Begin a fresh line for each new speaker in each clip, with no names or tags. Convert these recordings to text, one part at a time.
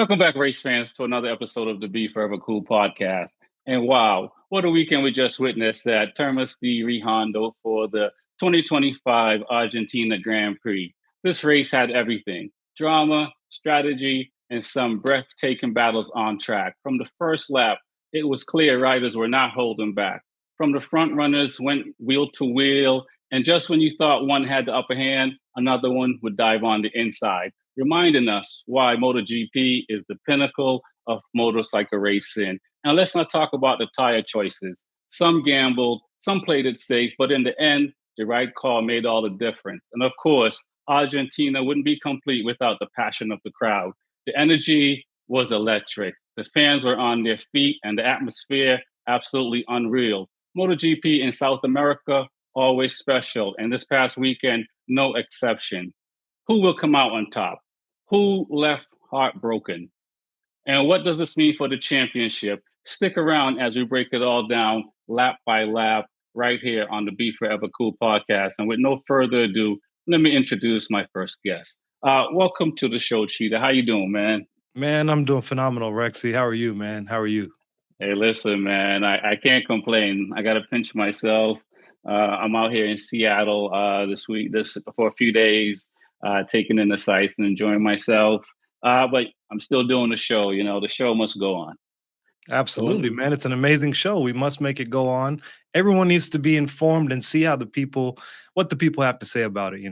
Welcome back, race fans, to another episode of the B4evaKool podcast. And wow, what a weekend we just witnessed at Termas de Redondo for the 2025 Argentina Grand Prix. This race had everything: drama, strategy, and some breathtaking battles on track. From the first lap, it was clear riders were not holding back. From the front runners went wheel to wheel, and just when you thought one had the upper hand, another one would dive on the inside, reminding us why MotoGP is the pinnacle of motorcycle racing. Now, let's not talk about the tire choices. Some gambled, some played it safe, but in the end, the right call made all the difference. And of course, Argentina wouldn't be complete without the passion of the crowd. The energy was electric. The fans were on their feet, and the atmosphere absolutely unreal. MotoGP in South America, always special. And this past weekend, no exception. Who will come out on top? Who left heartbroken? And what does this mean for the championship? Stick around as we break it all down lap by lap right here on the B4evaKool podcast. And with no further ado, let me introduce my first guest. Welcome to the show, Cheetah. How you doing, man?
Man, I'm doing phenomenal, Rexy. How are you, man? How are you?
Hey, listen, man, I can't complain. I got to pinch myself. I'm out here in Seattle this for a few days, taking in the sights and enjoying myself. But I'm still doing the show. You know, the show must go on.
Absolutely, man. It's an amazing show. We must make it go on. Everyone needs to be informed and see what the people have to say about it,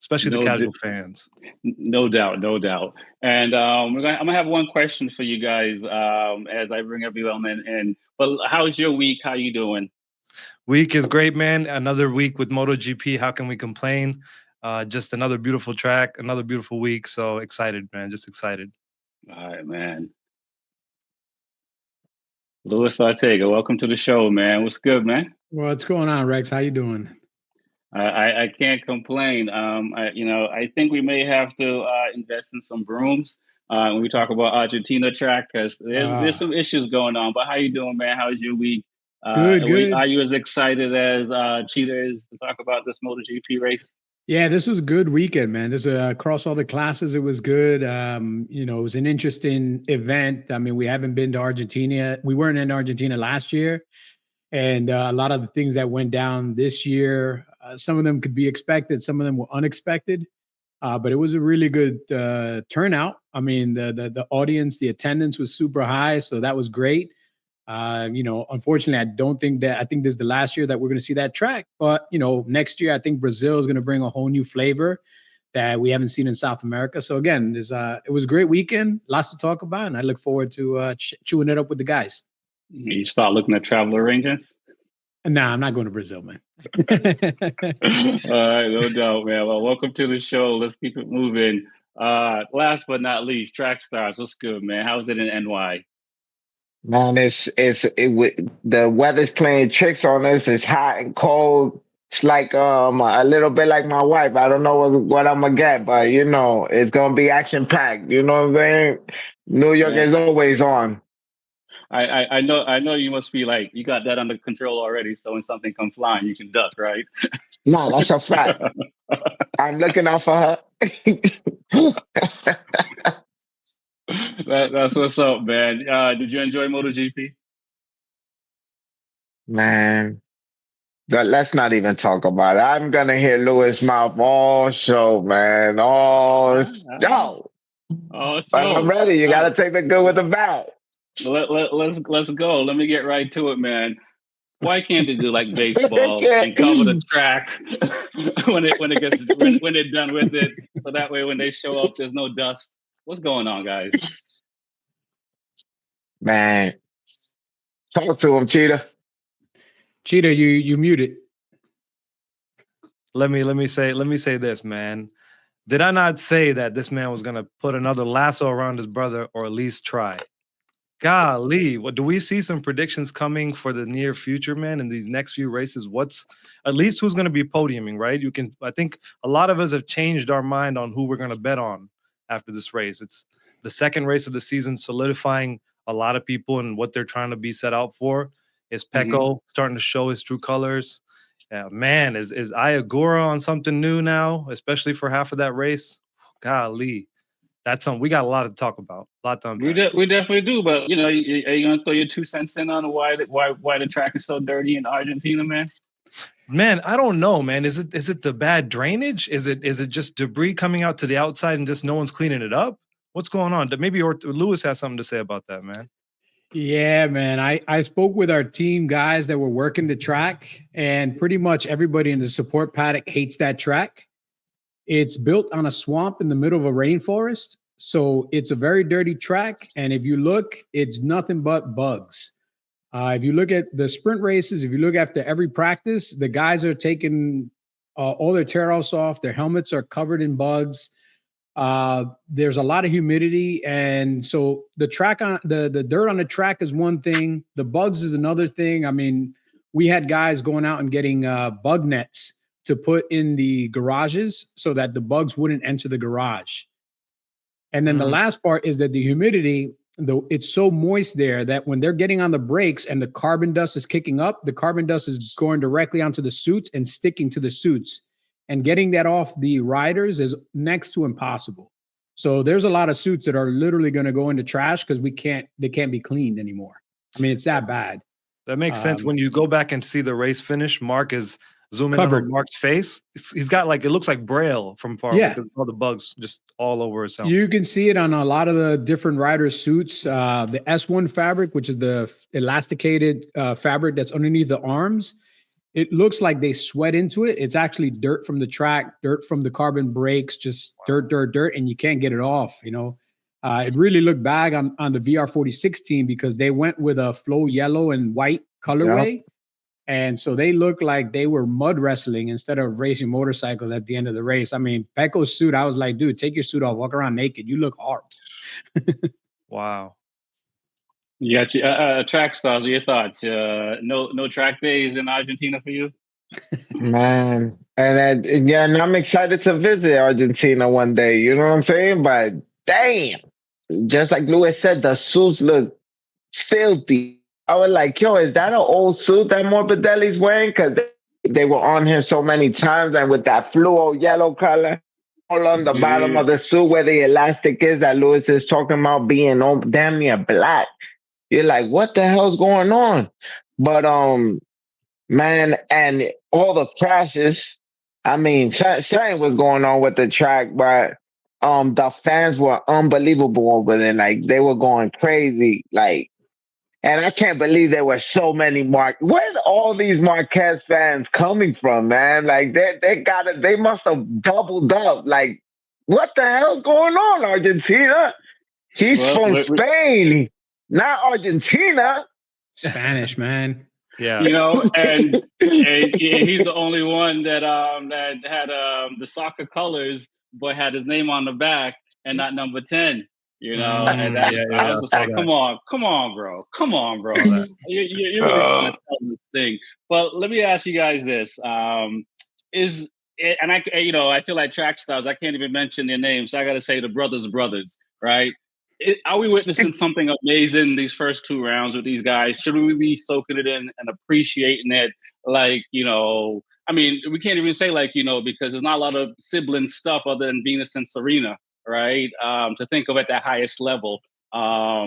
especially the
No,
casual fans.
no doubt, no doubt. And I'm gonna have one question for you guys as I bring everyone in. But how's your week? How you doing?
Week is great, man. Another week with MotoGP. How can we complain? Just another beautiful track, another beautiful week. So excited, man. Just excited.
All right, man. Louis Ortega, welcome to the show, man. What's good, man?
What's going on, Rex? How you doing?
I can't complain. I think we may have to invest in some brooms when we talk about Argentina track because there's some issues going on. But how you doing, man? How's your week?
Good.
Are you as excited as Cheetah is to talk about this MotoGP race?
Yeah, this was a good weekend, man. This across all the classes, it was good. It was an interesting event. I mean, we haven't been to Argentina. We weren't in Argentina last year, and a lot of the things that went down this year, some of them could be expected, some of them were unexpected. But it was a really good turnout. I mean, the audience, the attendance was super high, so that was great. Unfortunately, I think this is the last year that we're going to see that track. But, next year, I think Brazil is going to bring a whole new flavor that we haven't seen in South America. So again, it was a great weekend, lots to talk about, and I look forward to chewing it up with the guys.
You start looking at travel arrangements?
Nah, I'm not going to Brazil, man.
All right, no doubt, man. Well, welcome to the show. Let's keep it moving. Last but not least, Track Stars. What's good, man? How's it in NY?
Man, the weather's playing tricks on us. It's hot and cold. It's like a little bit like my wife. I don't know what I'm gonna get, but it's gonna be action packed. You know what I'm saying? New York is always on.
I know you must be like you got that under control already. So when something comes flying, you can duck, right?
No, that's a fact. I'm looking out for her.
That's what's up, man. Did you enjoy MotoGP?
Man, let's not even talk about it. I'm gonna hear Lewis mouth all show, man. All show.
Oh,
but I'm ready. You gotta take the good with the bad.
Let's go. Let me get right to it, man. Why can't they do like baseball and cover the track when they're done with it, so that way when they show up, there's no dust? What's going on, guys?
Man, talk to him, Cheetah.
Cheetah, you muted.
Let me say this, man. Did I not say that this man was gonna put another lasso around his brother, or at least try? Golly, what do we see some predictions coming for the near future, man, in these next few races? At least who's going to be podiuming, right? I think a lot of us have changed our mind on who we're going to bet on after this race. It's the second race of the season, solidifying a lot of people and what they're trying to be set out for. Is Pecco starting to show his true colors? Man, is Ayagura on something new now, especially for half of that race? Golly. that's something we got a lot to talk about. A lot to unpack.
We definitely do, but are you gonna throw your 2 cents in on why the track is so dirty in Argentina, man?
Man, I don't know, man. Is it the bad drainage? Is it just debris coming out to the outside and just no one's cleaning it up? What's going on? Maybe Lewis has something to say about that, man.
Yeah, man. I spoke with our team guys that were working the track, and pretty much everybody in the support paddock hates that track. It's built on a swamp in the middle of a rainforest. So it's a very dirty track. And if you look, it's nothing but bugs. If you look at the sprint races, if you look after every practice, the guys are taking all their tear-offs off. Their helmets are covered in bugs. There's a lot of humidity. And so the track on the dirt on the track is one thing. The bugs is another thing. I mean, we had guys going out and getting bug nets to put in the garages so that the bugs wouldn't enter the garage. And then the last part is that the humidity, it's so moist there that when they're getting on the brakes and the carbon dust is kicking up, the carbon dust is going directly onto the suits and sticking to the suits. And getting that off the riders is next to impossible. So there's a lot of suits that are literally going to go into trash because they can't be cleaned anymore. I mean, it's that bad.
That makes sense. When you go back and see the race finish, Mark is zooming in on Mark's face. He's got it looks like Braille from far away because all the bugs just all over his helmet.
You can see it on a lot of the different riders' suits. The S1 fabric, which is the elasticated fabric that's underneath the arms, it looks like they sweat into it. It's actually dirt from the track, dirt from the carbon brakes, just dirt, and you can't get it off, It really looked bad on the VR46 team because they went with a flow yellow and white colorway. Yep. And so they looked like they were mud wrestling instead of racing motorcycles at the end of the race. I mean, Pecco's suit, I was like, dude, take your suit off, walk around naked. You look hard.
Wow.
You got track stars. Your thoughts? No track days in Argentina for you?
Man. And I'm excited to visit Argentina one day. You know what I'm saying? But damn, just like Lewis said, the suits look filthy. I was like, yo, is that an old suit that Morbidelli's wearing? Because they were on here so many times, and with that fluo yellow color all on the bottom of the suit where the elastic is that Lewis is talking about being damn near black. You're like, what the hell's going on? But man, and all the crashes. I mean, shame was going on with the track, but the fans were unbelievable over there. Like they were going crazy. And I can't believe there were so many where's all these Marquez fans coming from, man? Like they must have doubled up. Like, what the hell's going on, Argentina? He's from Spain, not Argentina.
Spanish, man.
Yeah.
And he's the only one that had the soccer colors, but had his name on the back and not number 10. And I was just like, come on, bro. You're really trying to sell this thing. But let me ask you guys this: I feel like track stars. I can't even mention their names, so I got to say the brothers, right? Are we witnessing something amazing these first 2 rounds with these guys? Should we be soaking it in and appreciating it? I mean, we can't even say because there's not a lot of sibling stuff other than Venus and Serena. Right, to think of at that highest level. I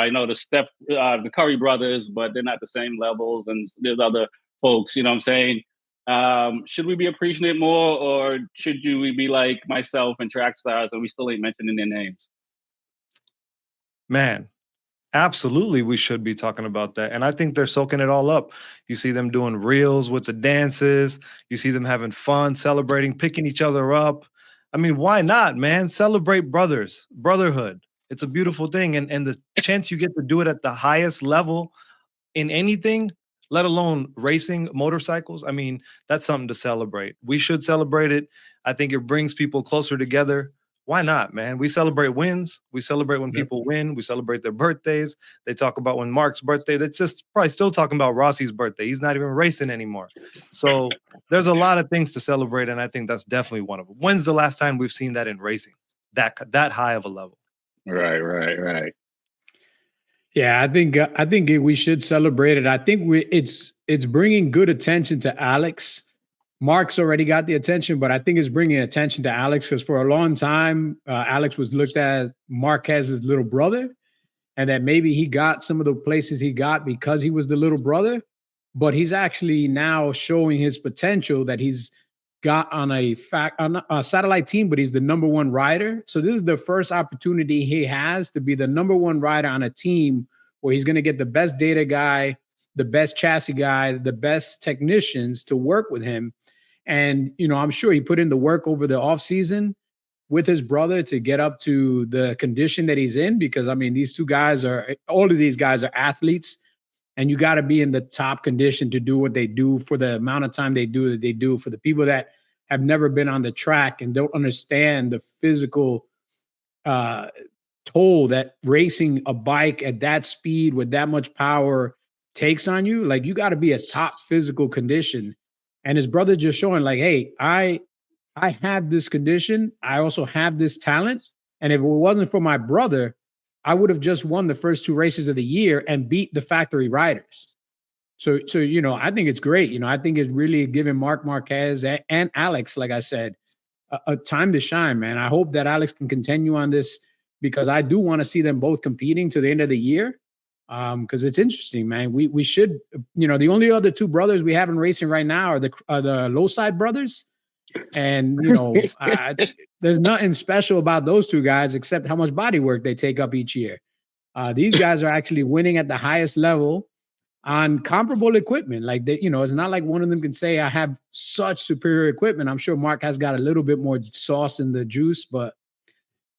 know the Curry brothers, but they're not the same levels, and there's other folks. You know what I'm saying? Should we be appreciating it more, or should we be like myself and track stars, and we still ain't mentioning their names?
Man, absolutely, we should be talking about that, and I think they're soaking it all up. You see them doing reels with the dances. You see them having fun, celebrating, picking each other up. I mean, why not, man? Celebrate brotherhood. It's a beautiful thing. And the chance you get to do it at the highest level in anything, let alone racing motorcycles, I mean, that's something to celebrate. We should celebrate it. I think it brings people closer together. Why not, man? We celebrate wins. We celebrate when people win. We celebrate their birthdays. They talk about when Mark's birthday. That's just probably still talking about Rossi's birthday. He's not even racing anymore. So there's a lot of things to celebrate, and I think that's definitely one of them. When's the last time we've seen that in racing? That high of a level.
Right.
Yeah, I think we should celebrate it. I think it's bringing good attention to Alex Mark's already got the attention, but I think it's bringing attention to Alex because for a long time, Alex was looked at as Marquez's little brother, and that maybe he got some of the places he got because he was the little brother, but he's actually now showing his potential that he's got on a satellite team, but he's the number one rider. So this is the first opportunity he has to be the number one rider on a team where he's going to get the best data guy, the best chassis guy, the best technicians to work with him. And, I'm sure he put in the work over the offseason with his brother to get up to the condition that he's in, because all of these guys are athletes, and you got to be in the top condition to do what they do for the amount of time they do. For the people that have never been on the track and don't understand the physical toll that racing a bike at that speed with that much power takes on you, like you got to be a top physical condition. And his brother just showing like, hey, I have this condition. I also have this talent. And if it wasn't for my brother, I would have just won the first 2 races of the year and beat the factory riders. So I think it's great. I think it's really giving Marc Marquez and Alex, like I said, a time to shine, man. I hope that Alex can continue on this because I do want to see them both competing to the end of the year. Because it's interesting, man. We should, the only other 2 brothers we have in racing right now are the low side brothers. And, there's nothing special about those 2 guys except how much body work they take up each year. These guys are actually winning at the highest level on comparable equipment. Like, it's not like one of them can say, I have such superior equipment. I'm sure Mark has got a little bit more sauce in the juice, but,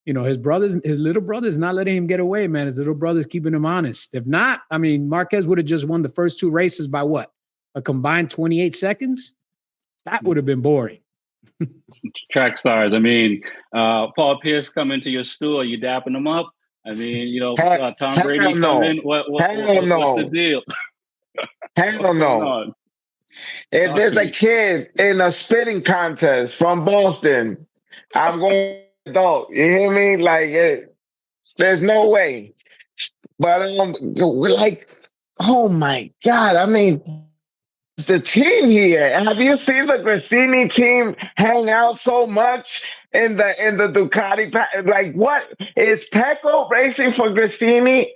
his little brother's not letting him get away, man. His little brother's keeping him honest. If not, Marquez would have just won the first 2 races by what? A combined 28 seconds? That would have been boring.
Track stars. Paul Pierce coming to your store, you dapping him up. Tom Brady coming. What's the deal?
Hell no. If there's a kid in a spitting contest from Boston, I'm going to go. You hear me? Like, there's no way. But we're like, oh my God! The team here. Have you seen the Gresini team hang out so much in the Ducati? Like, what is Pecco racing for Gresini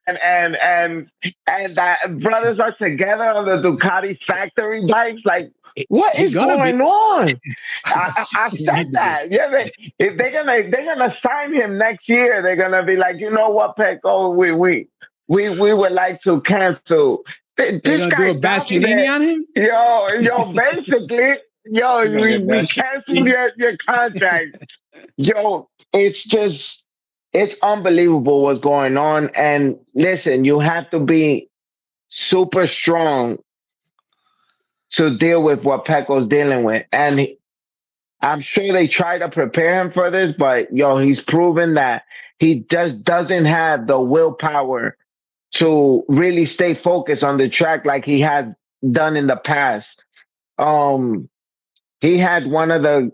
and that brothers are together on the Ducati factory bikes? Like, what is going on? I said that. Yeah, they're gonna sign him next year. They're gonna be like, you know what, Pecco, we would like to cancel.
They're gonna do a Bastianini on him?
Yo, basically, we canceled your contract. It's unbelievable what's going on. And listen, you have to be super strong to deal with what Pecco's dealing with. And I'm sure they try to prepare him for this, but he's proven that he just doesn't have the willpower to really stay focused on the track like he had done in the past. He had one of the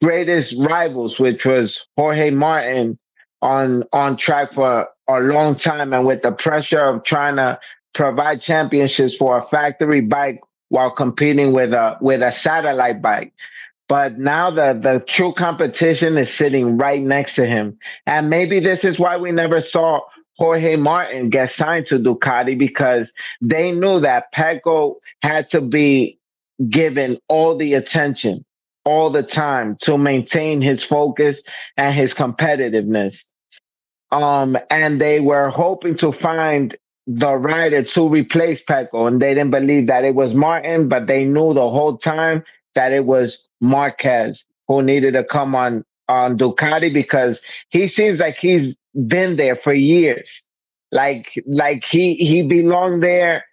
greatest rivals, which was Jorge Martin, on track for a long time, and with the pressure of trying to provide championships for a factory bike while competing with a satellite bike. But now the true competition is sitting right next to him. And maybe this is why we never saw Jorge Martin get signed to Ducati, because they knew that Pecco had to be given all the attention all the time to maintain his focus and his competitiveness. And they were hoping to find the rider to replace Pecco, and they didn't believe that it was Martin, but they knew the whole time that it was Marquez who needed to come on Ducati, because he seems like he's been there for years. Like he belonged there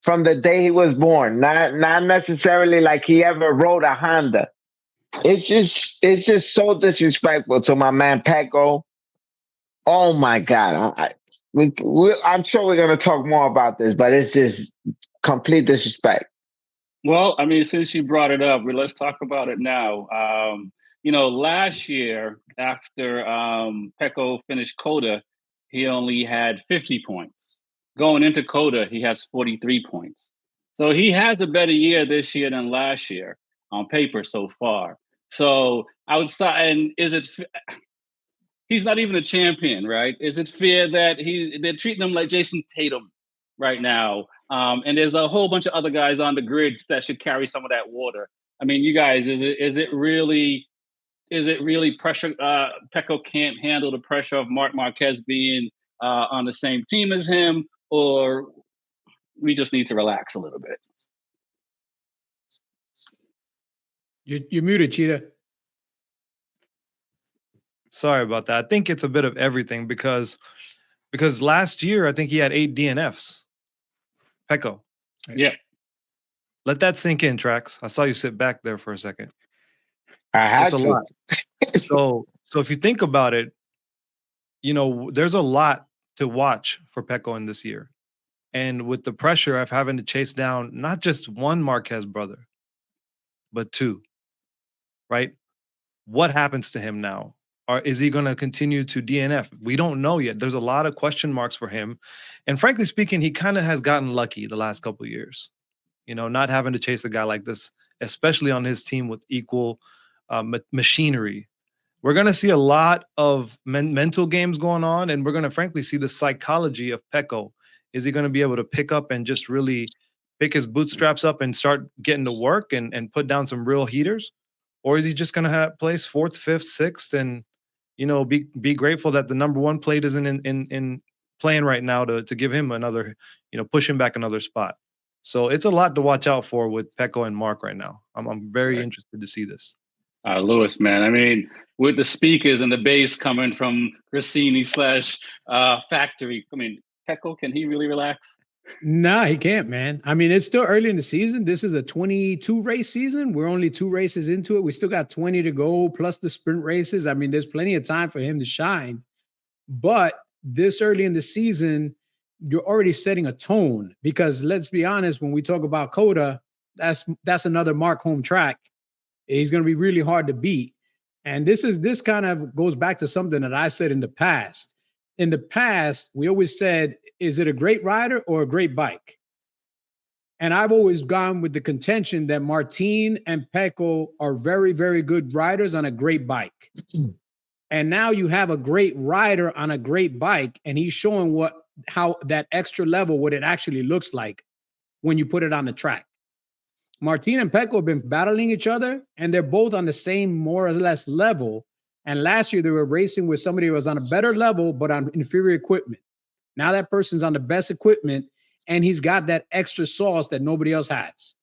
from the day he was born. Not necessarily like he ever rode a Honda. It's just so disrespectful to my man Pecco. Oh my God. I'm sure we're going to talk more about this, but it's just complete disrespect.
Well, since you brought it up, let's talk about it now. Last year after Pecco finished Coda, he only had 50 points. Going into Coda, he has 43 points. So he has a better year this year than last year. on paper so far. So outside, and he's not even a champion, right? Is it fair that they're treating him like Jason Tatum right now? And there's a whole bunch of other guys on the grid that should carry some of that water. I mean, you guys, is it really pressure? Pecco can't handle the pressure of Marc Marquez being on the same team as him, or we just need to relax a little bit.
You're muted, Cheetah.
Sorry about that. I think it's a bit of everything because last year I think he had 8 DNFs. Pecco.
Yeah.
Let that sink in, Trax. I saw you sit back there for a second.
I had
It's a lot. So if you think about it, there's a lot to watch for Pecco in this year. And with the pressure of having to chase down not just one Marquez brother, but 2, right? What happens to him now? Or is he going to continue to DNF? We don't know yet. There's a lot of question marks for him. And frankly speaking, he kind of has gotten lucky the last couple of years, not having to chase a guy like this, especially on his team with equal machinery. We're going to see a lot of mental games going on, and we're going to frankly see the psychology of Pecco. Is he going to be able to pick up and just really pick his bootstraps up and start getting to work and put down some real heaters? Or is he just going to place 4th, 5th, 6th and, be grateful that the number 1 plate isn't in playing right now to give him another, push him back another spot. So it's a lot to watch out for with Pecco and Marc right now. I'm very interested to see this.
Lewis, man. I mean, with the speakers and the bass coming from Rossini / factory, I mean, Pecco, can he really relax?
No, he can't, man. I mean, it's still early in the season. This is a 22 race season. We're only 2 races into it. We still got 20 to go, plus the sprint races. I mean, there's plenty of time for him to shine. But this early in the season, you're already setting a tone because let's be honest, when we talk about Coda, that's another Marc home track. He's going to be really hard to beat. And this kind of goes back to something that I said in the past. In the past, we always said, is it a great rider or a great bike? And I've always gone with the contention that Martin and Pecco are very, very good riders on a great bike. And now you have a great rider on a great bike, and he's showing how that extra level, what it actually looks like when you put it on the track. Martin and Pecco have been battling each other, and they're both on the same more or less level. And last year they were racing with somebody who was on a better level, but on inferior equipment. Now that person's on the best equipment, and he's got that extra sauce that nobody else has.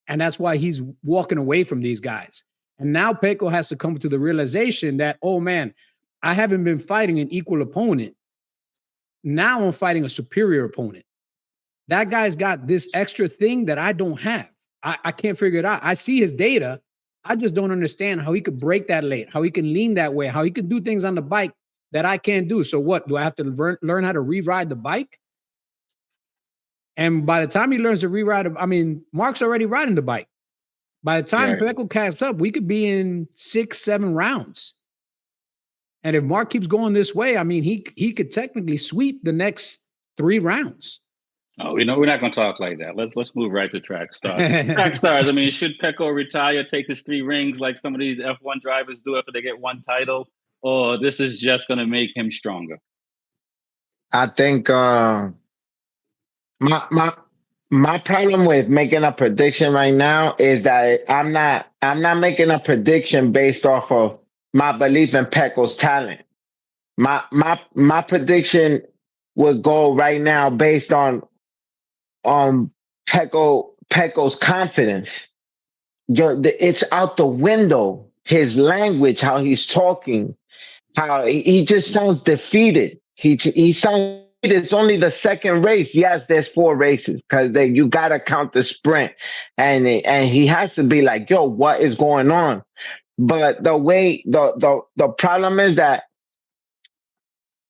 And that's why he's walking away from these guys. And now Pecco has to come to the realization that, oh man, I haven't been fighting an equal opponent. Now I'm fighting a superior opponent. That guy's got this extra thing that I don't have. I can't figure it out. I see his data. I just don't understand how he could break that late, how he can lean that way, how he could do things on the bike that I can't do. So what? Do I have to learn how to re-ride the bike? And by the time he learns to re-ride, Marc's already riding the bike. By the time Pecco catches up, we could be in 6-7 rounds. And if Marc keeps going this way, I mean, he could technically sweep the next 3 rounds.
Oh, we're not going to talk like that. Let's move right to track stars. Track stars. I mean, should Pecco retire, take his 3 rings like some of these F1 drivers do after they get 1 title, or this is just going to make him stronger?
I think my problem with making a prediction right now is that I'm not making a prediction based off of my belief in Pecco's talent. My prediction would go right now based on Pecco's confidence. It's out the window. His language, how he's talking, how he just sounds defeated. He sounds. It's only the 2nd race. Yes, there's 4 races because you gotta count the sprint, and he has to be like, yo, what is going on? But the problem is that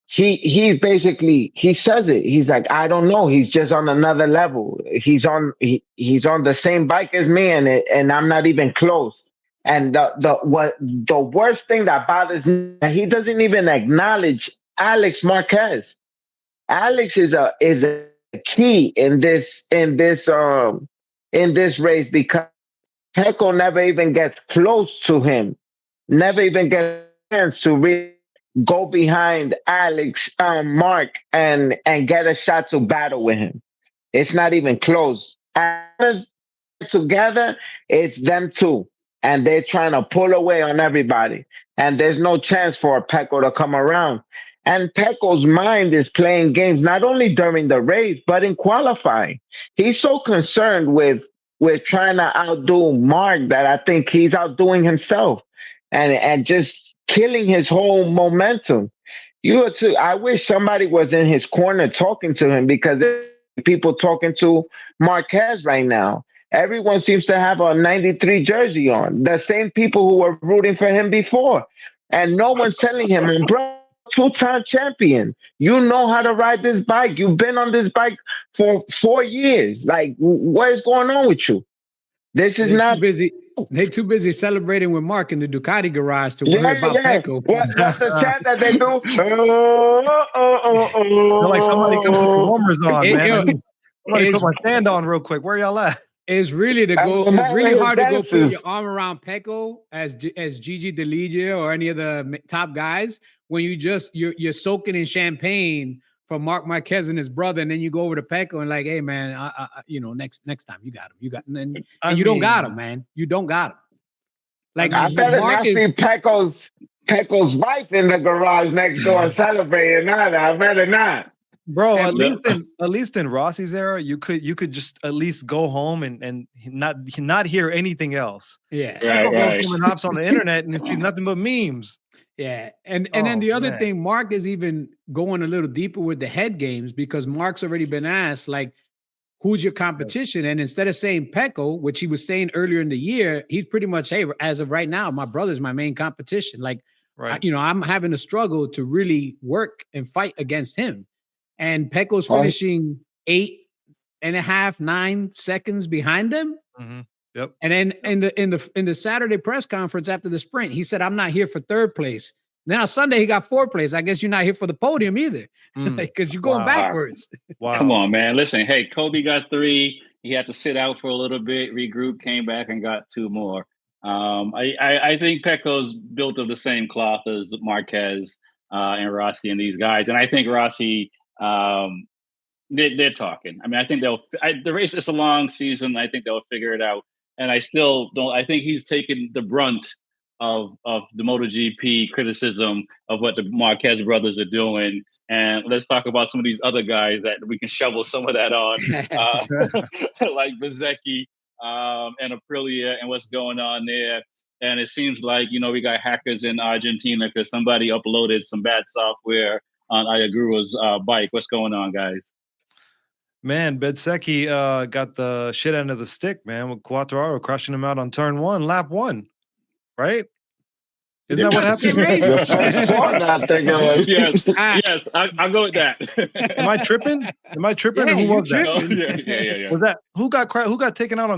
he's basically, he says it. He's like, I don't know. He's just on another level. He's on the same bike as me, and I'm not even close. And the worst thing that bothers me, he doesn't even acknowledge Alex Marquez. Alex is a key in this race because Pecco never even gets close to him. Never even gets a chance to really go behind Alex, Mark, and get a shot to battle with him. It's not even close. As together, it's them two, and they're trying to pull away on everybody. And there's no chance for Pecco to come around. And Pecco's mind is playing games not only during the race but in qualifying. He's so concerned with trying to outdo Mark that I think he's outdoing himself, and just killing his whole momentum. You are too. I wish somebody was in his corner talking to him, because there's people talking to Marquez right now. Everyone seems to have a 93 jersey on. The same people who were rooting for him before. And no one's telling him, bro, two-time champion. You know how to ride this bike. You've been on this bike for 4 years. Like, what is going on with you? This is
They're
not
too busy. They're too busy celebrating with Mark in the Ducati garage to worry about Pecco.
What's the chant that they do?
Feel like somebody come put the warmers on, man.
yo,
I need somebody put my stand on real quick. Where y'all at?
It's really to go.
I'm
It's really hard to go
dances.
put your arm around Pecco as Gigi D'Eligio or any of the top guys when you're soaking in champagne from Mark Marquez and his brother, and then you go over to Pecco and like, hey man, next time you got him, and you don't got him, man. You don't got him. Like
I better
Mark
not
is.
see Pecco's wife in the garage next door celebrating either. I better not.
Bro, at least in Rossi's era, you could just at least go home and not hear anything else.
Yeah,
right.
And hops on the internet and sees nothing but memes.
Yeah, and then the other thing, Mark is even going a little deeper with the head games, because Mark's already been asked, like, who's your competition? And instead of saying Pecco, which he was saying earlier in the year, he's pretty much, hey, as of right now, my brother's my main competition. Like,
right.
I'm having a struggle to really work and fight against him. And Pecco's finishing 8.5, 9 seconds behind them.
Mm-hmm. Yep.
And then in the Saturday press conference after the sprint, he said, "I'm not here for third place." Then on Sunday, he got fourth place. I guess you're not here for the podium either, because you're going backwards.
Wow.
Come on, man. Listen, hey, Kobe got 3. He had to sit out for a little bit, regroup, came back and got 2 more. I think Pecco's built of the same cloth as Marquez and Rossi and these guys. And I think Rossi, they're talking. I mean, I think the race is a long season. I think they'll figure it out. And I still don't. I think he's taken the brunt of the MotoGP criticism of what the Marquez brothers are doing. And let's talk about some of these other guys that we can shovel some of that on, like Bezzecchi and Aprilia and what's going on there. And it seems like, we got hackers in Argentina because somebody uploaded some bad software on Ayaguru's bike. What's going on, guys?
Man, Bezzecchi got the shit end of the stick, man, with Quartararo crushing him out on turn 1, lap 1, right? Isn't that what happened?
The first one, I think it was.
Yes, I'll go with that.
Am I tripping?
Yeah,
Who was that?
Oh, yeah.
Was that who got taken out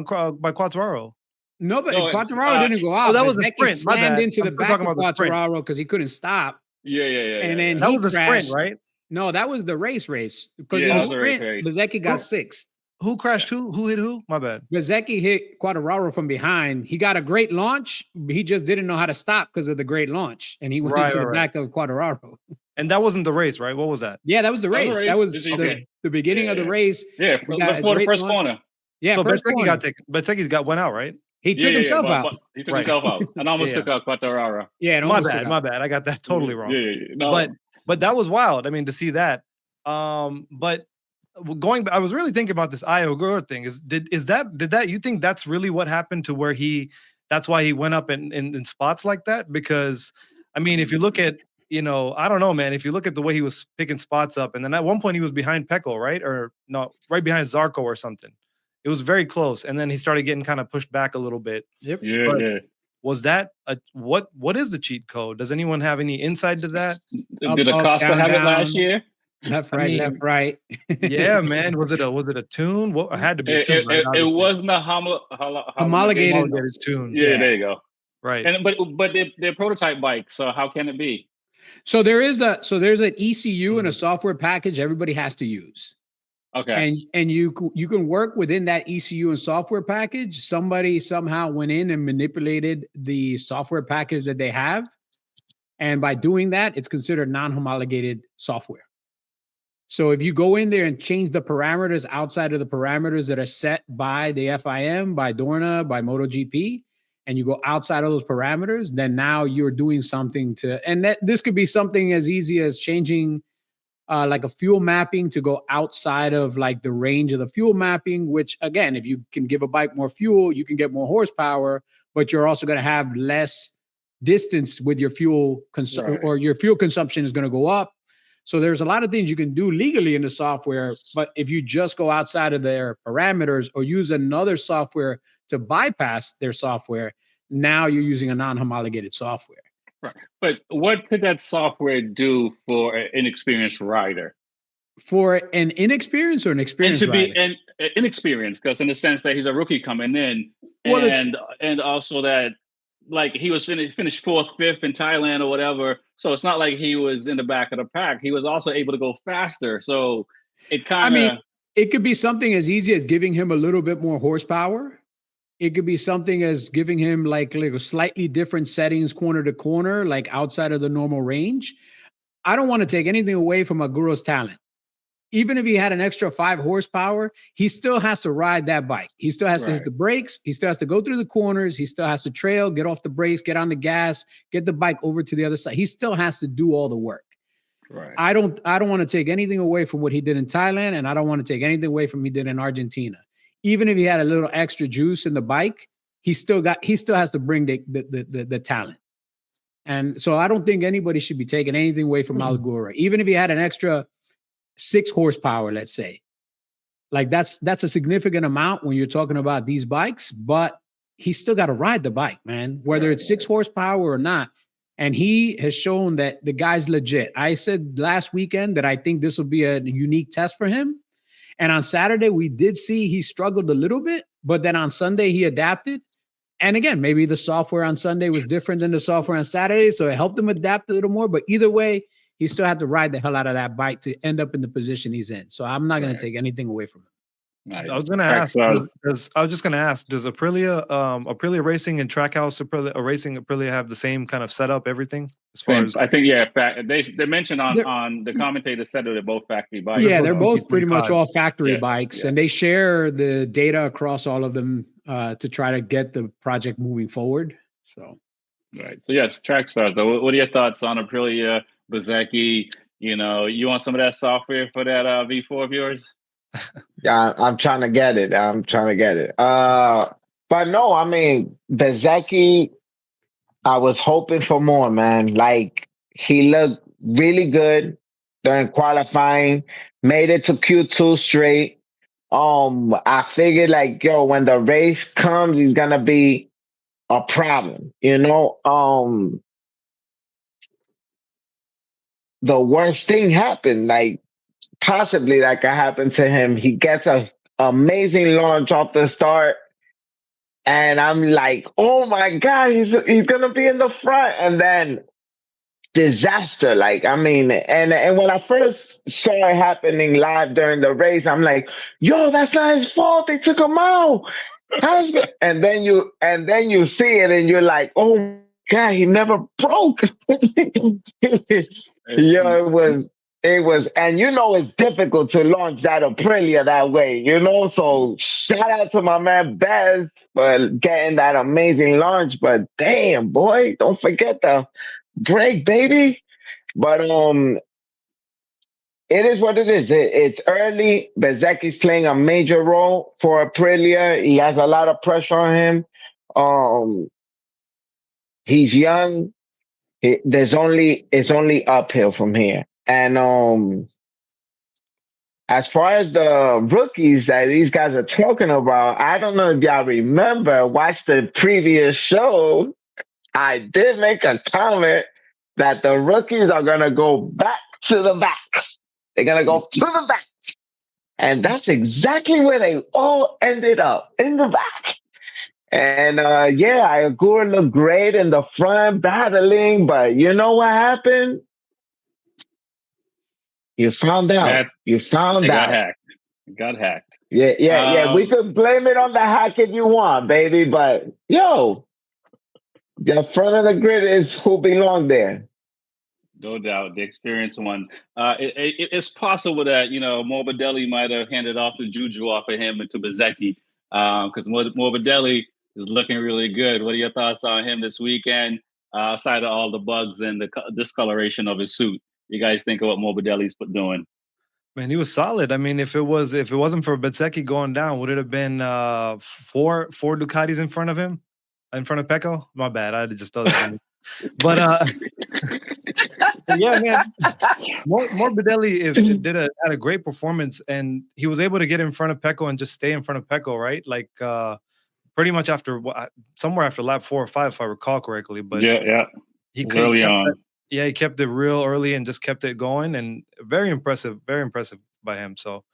by Quartararo?
No, but Quartararo didn't go out.
Oh, that was a sprint.
Slammed into the back of Quartararo because he couldn't stop.
Yeah.
And then
that
he
was
crashed.
a sprint, right?
No, that was the race. Because
Yeah,
in the
that was the
sprint,
race.
Bezzecchi got 6th.
Who crashed who? Who hit who? My bad.
Bezzecchi hit Quartararo from behind. He got a great launch. He just didn't know how to stop because of the great launch. And he went into the back of Quartararo.
And that wasn't the race, right? What was that?
Yeah, that was the race. That was the beginning of the race.
Yeah, before the first corner.
Yeah,
so Bezzecchi got taken. Bezzecchi went out, right?
He took himself out.
He took himself out and almost took out Quartararo.
Yeah,
my bad. I got that totally wrong.
No.
But that was wild. I mean, to see that. But I was really thinking about this Ayaguer thing. Did that you think that's really what happened to where that's why he went up in spots like that? Because I mean, if you look at, I don't know, man, if you look at the way he was picking spots up, and then at one point he was behind Pecco, right? Or no, right behind Zarco or something. It was very close. And then he started getting kind of pushed back a little bit.
Yep.
Yeah.
Was that what is the cheat code? Does anyone have any insight to that?
Did Acosta have it last year?
Left, right.
Yeah, man. Was it a tune? Well, it had to be a tune.
It wasn't a
homologated
tune.
Yeah, there you go.
Right.
And but they're prototype bikes, so how can it be?
So there's an ECU and a software package everybody has to use.
Okay.
And you can work within that ECU and software package. Somebody somehow went in and manipulated the software package that they have, and by doing that, it's considered non-homologated software. So if you go in there and change the parameters outside of the parameters that are set by the FIM, by Dorna, by MotoGP, and you go outside of those parameters, then now you're doing something to, and that this could be something as easy as changing like a fuel mapping to go outside of like the range of the fuel mapping, which again, if you can give a bike more fuel, you can get more horsepower, but you're also going to have less distance with your fuel or your fuel consumption is going to go up. So there's a lot of things you can do legally in the software, but if you just go outside of their parameters or use another software to bypass their software, now you're using a non-homologated software.
Right. But what could that software do for an inexperienced rider?
For an inexperienced or an experienced
and to
rider?
be an inexperienced, because in the sense that he's a rookie coming in, and also that like he was finished fourth, fifth in Thailand or whatever. So it's not like he was in the back of the pack. He was also able to go faster. So it kind of.
I mean, it could be something as easy as giving him a little bit more horsepower. It could be something as giving him like a slightly different settings corner to corner, like outside of the normal range. I don't want to take anything away from Aguro's talent. Even if he had an extra 5 horsepower, he still has to ride that bike. He still has to hit the brakes. He still has to go through the corners. He still has to trail, get off the brakes, get on the gas, get the bike over to the other side. He still has to do all the work.
Right.
I don't want to take anything away from what he did in Thailand, and I don't want to take anything away from what he did in Argentina. Even if he had a little extra juice in the bike, he still has to bring the talent. And so I don't think anybody should be taking anything away from Aguro. Even if he had an extra 6 horsepower, let's say, like that's a significant amount when you're talking about these bikes, but he's still got to ride the bike, man, whether it's 6 horsepower or not. And he has shown that the guy's legit. I said last weekend that I think this will be a unique test for him. And on Saturday, we did see he struggled a little bit, but then on Sunday, he adapted. And again, maybe the software on Sunday was different than the software on Saturday, so it helped him adapt a little more. But either way, he still had to ride the hell out of that bike to end up in the position he's in. So I'm not going to take anything away from him.
I was going to ask. I was just going to ask: does Aprilia Racing and Trackhouse Aprilia have the same kind of setup? Everything as far as
I think, they mentioned on the commentator said that they're both factory bikes.
Yeah, they're both pretty much all factory bikes, and they share the data across all of them to try to get the project moving forward. So,
right. So yes, track stars. Though, what are your thoughts on Aprilia, Bezzecchi? You want some of that software for that V4 of yours?
Yeah, I'm trying to get it. But no, I mean, Bezzecchi, I was hoping for more, man. Like, he looked really good during qualifying, made it to Q2 straight. I figured like, when the race comes, he's gonna be a problem, the worst thing happened, like possibly that could happen to him. He gets a amazing launch off the start, and I'm like, oh my God, he's gonna be in the front, and then disaster. Like, I mean, and when I first saw it happening live during the race, I'm like, yo, that's not his fault. They took him out. And then you see it, and you're like, oh my God, he never broke. It was, and it's difficult to launch that Aprilia that way, So shout out to my man Bez for getting that amazing launch. But damn, boy, don't forget the break, baby. But it is what it is. It's early. Bezzecchi's playing a major role for Aprilia. He has a lot of pressure on him. He's young. It's only uphill from here. And as far as the rookies that these guys are talking about, I don't know if y'all remember, watch the previous show. I did make a comment that the rookies are going to go back to the back. They're going to go to the back. And that's exactly where they all ended up, in the back. And Aguro looked great in the front, battling. But you know what happened? You found out.
Got hacked. Got hacked.
Yeah. We could blame it on the hack if you want, baby. But yo, the front of the grid is who belong there.
No doubt, the experienced one. It's possible that Morbidelli might have handed off the juju off of him into Bezzecchi, because Morbidelli is looking really good. What are your thoughts on him this weekend? Aside of all the bugs and the discoloration of his suit, you guys think of what Morbidelli's doing?
Man, he was solid. I mean, if it wasn't for Bezzecchi going down, would it have been four Ducatis in front of him, in front of Pecco? My bad, I just thought that. But yeah, man, Morbidelli had a great performance, and he was able to get in front of Pecco and just stay in front of Pecco, right? Like pretty much somewhere after lap 4 or 5, if I recall correctly. But
yeah,
he
early on.
He kept it real early and just kept it going, and very impressive by him. So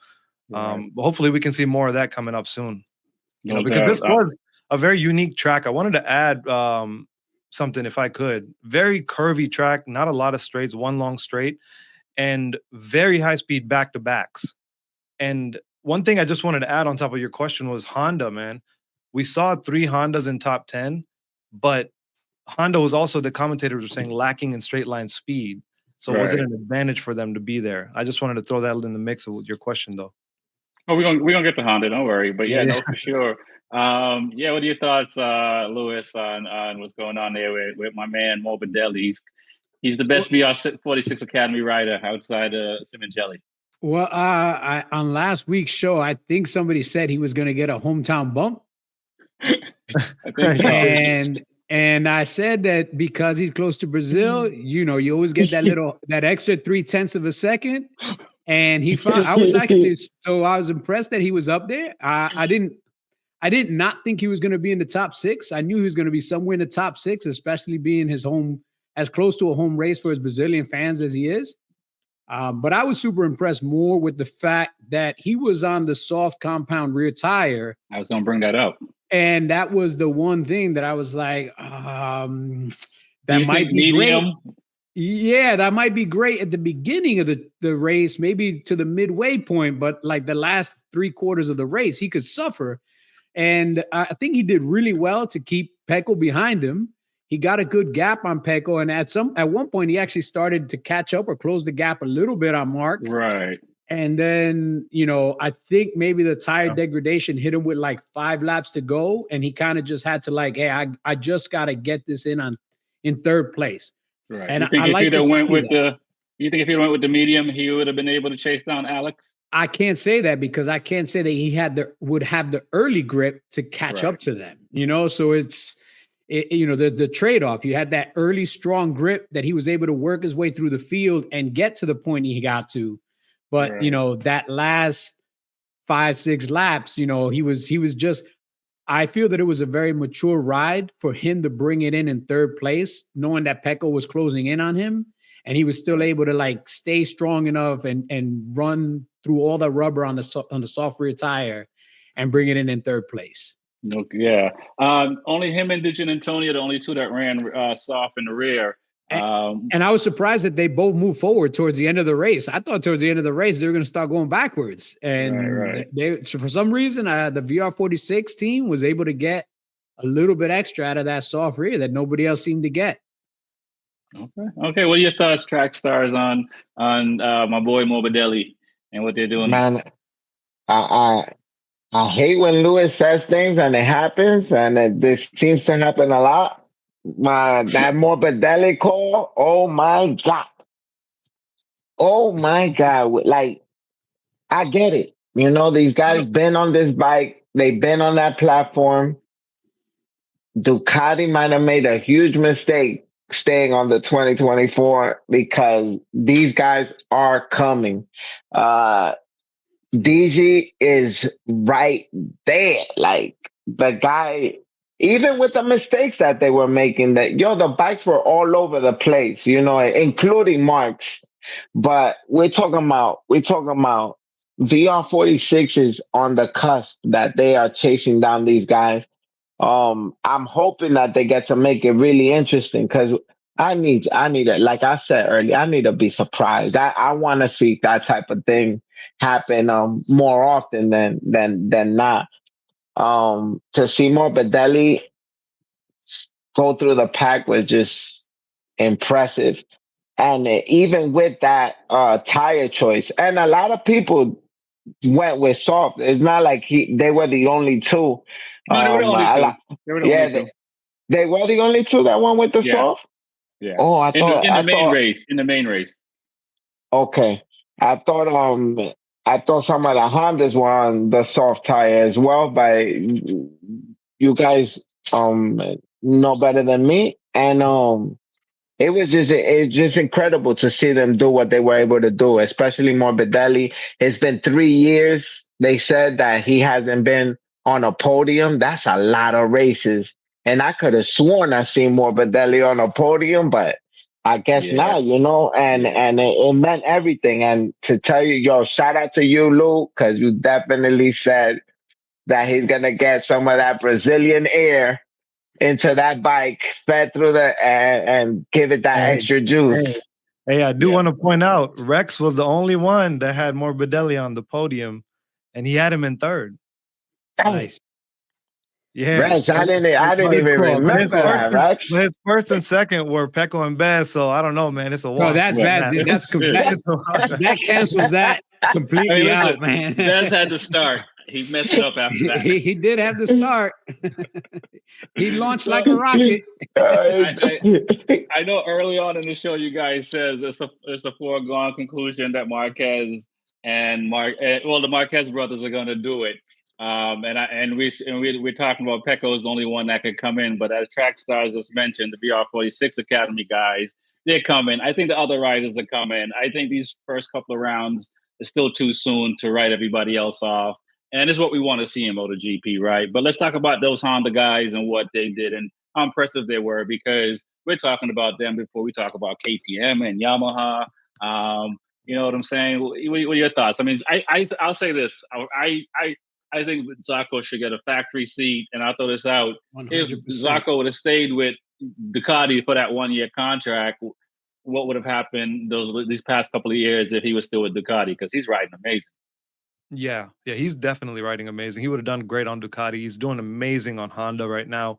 hopefully we can see more of that coming up soon. Because this was a very unique track. I wanted to add something if I could. Very curvy track, not a lot of straights, one long straight, and very high speed back-to-backs. And one thing I just wanted to add on top of your question was Honda, man. We saw 3 Hondas in top 10, but Honda was also, the commentators were saying, lacking in straight line speed. So was it an advantage for them to be there? I just wanted to throw that in the mix with your question, though.
Oh, we're gonna get to Honda, don't worry. But no, for sure. What are your thoughts, Lewis, on what's going on there with my man Morbidelli? He's the best VR46 Academy rider outside Simoncelli.
Well, on last week's show, I think somebody said he was going to get a hometown bump.
I think so.
And I said that because he's close to Brazil, you always get that extra 0.3 of a second. And I was impressed that he was up there. I did not think he was going to be in the top 6. I knew he was going to be somewhere in the top 6, especially being his home, as close to a home race for his Brazilian fans as he is. But I was super impressed more with the fact that he was on the soft compound rear tire.
I was going to bring that up.
And that was the one thing that I was like, that might be
medium?
Great. Yeah, that might be great at the beginning of the race, maybe to the midway point, but like the last 3/4 of the race, he could suffer. And I think he did really well to keep Pecco behind him. He got a good gap on Pecco, and at one point he actually started to catch up or close the gap a little bit on Mark.
Right.
And then, I think maybe the tire degradation hit him with like 5 laps to go, and he kind of just had to hey, I just got to get this in 3rd place.
Right.
And
you think if he'd went with the medium, he would have been able to chase down Alex?
I can't say that because I can't say that he would have the early grip to catch up to them. So it's the trade-off. You had that early strong grip that he was able to work his way through the field and get to the point he got to. But that last 5-6 laps, he was just. I feel that it was a very mature ride for him to bring it in 3rd place, knowing that Pecco was closing in on him, and he was still able to stay strong enough and run through all the rubber on the soft rear tire and bring it in 3rd place.
No, yeah. Only him and Digin Antonio, the only 2 that ran soft in the rear.
And I was surprised that they both moved forward towards the end of the race. I thought towards the end of the race, they were going to start going backwards. And so for some reason, the VR46 team was able to get a little bit extra out of that soft rear that nobody else seemed to get.
Okay. What are your thoughts, track stars, on my boy Morbidelli and what they're doing?
Man, I hate when Lewis says things and it happens, and this seems to happen a lot. That Morbidelli call, oh my God. Like, I get it. These guys been on this bike. They've been on that platform. Ducati might have made a huge mistake staying on the 2024 because these guys are coming. DG is right there. Like, the guy, even with the mistakes that they were making, the bikes were all over the place, including Mark's. But we're talking about VR46 is on the cusp that they are chasing down these guys. I'm hoping that they get to make it really interesting because I need it. Like I said earlier, I need to be surprised. I want to see that type of thing happen more often than not. To see Morbidelli go through the pack was just impressive. And even with that tire choice, and a lot of people went with soft. It's not like they were the only two.
No, they were the only two. They were the
Yeah,
only two.
they were the only two that went with the
Yeah,
soft.
yeah.
Oh,
In the main race. In the main race.
Okay, I thought I thought some of the Hondas were on the soft tire as well, but you guys know better than me, and it's just incredible to see them do what they were able to do, especially Morbidelli. It's been 3 years. They said that he hasn't been on a podium. That's a lot of races. And I could have sworn I seen Morbidelli on a podium, but I guess
Yeah.
not, and it meant everything. And to tell you, yo, shout out to you, Lou, because you definitely said that he's gonna get some of that Brazilian air into that bike, fed through and give it that
Hey,
extra juice.
Hey, I do
Yeah.
want to point out Rex was the only one that had Morbidelli on the podium, and he had him in third.
Nice.
Yeah,
Rex, I didn't even
call, good
remember
call.
that, Rex.
his first and second were Pecco and Bass, so I don't know, man. It's a wash.
So that's
Well,
bad.
yeah.
That cancels that completely out, man.
Bez had to start. He messed it up after that.
he did have to start. He launched like a rocket.
I know early on in the show, you guys says it's a foregone conclusion that Marquez and the Marquez brothers are going to do it. We're talking about Pecco is the only one that could come in, but as Track Stars just mentioned, the BR46 Academy guys, they're coming. I think the other riders are coming. I think these first couple of rounds is still too soon to write everybody else off. And it's what we want to see in MotoGP, right? But let's talk about those Honda guys and what they did and how impressive they were, because we're talking about them before we talk about KTM and Yamaha. You know what I'm saying? What are your thoughts? I mean, I'll say this. I think Zarco should get a factory seat, and I'll throw this out.
100%.
If Zarco would have stayed with Ducati for that 1-year contract, what would have happened these past couple of years if he was still with Ducati? Because he's riding amazing.
Yeah, he's definitely riding amazing. He would have done great on Ducati. He's doing amazing on Honda right now.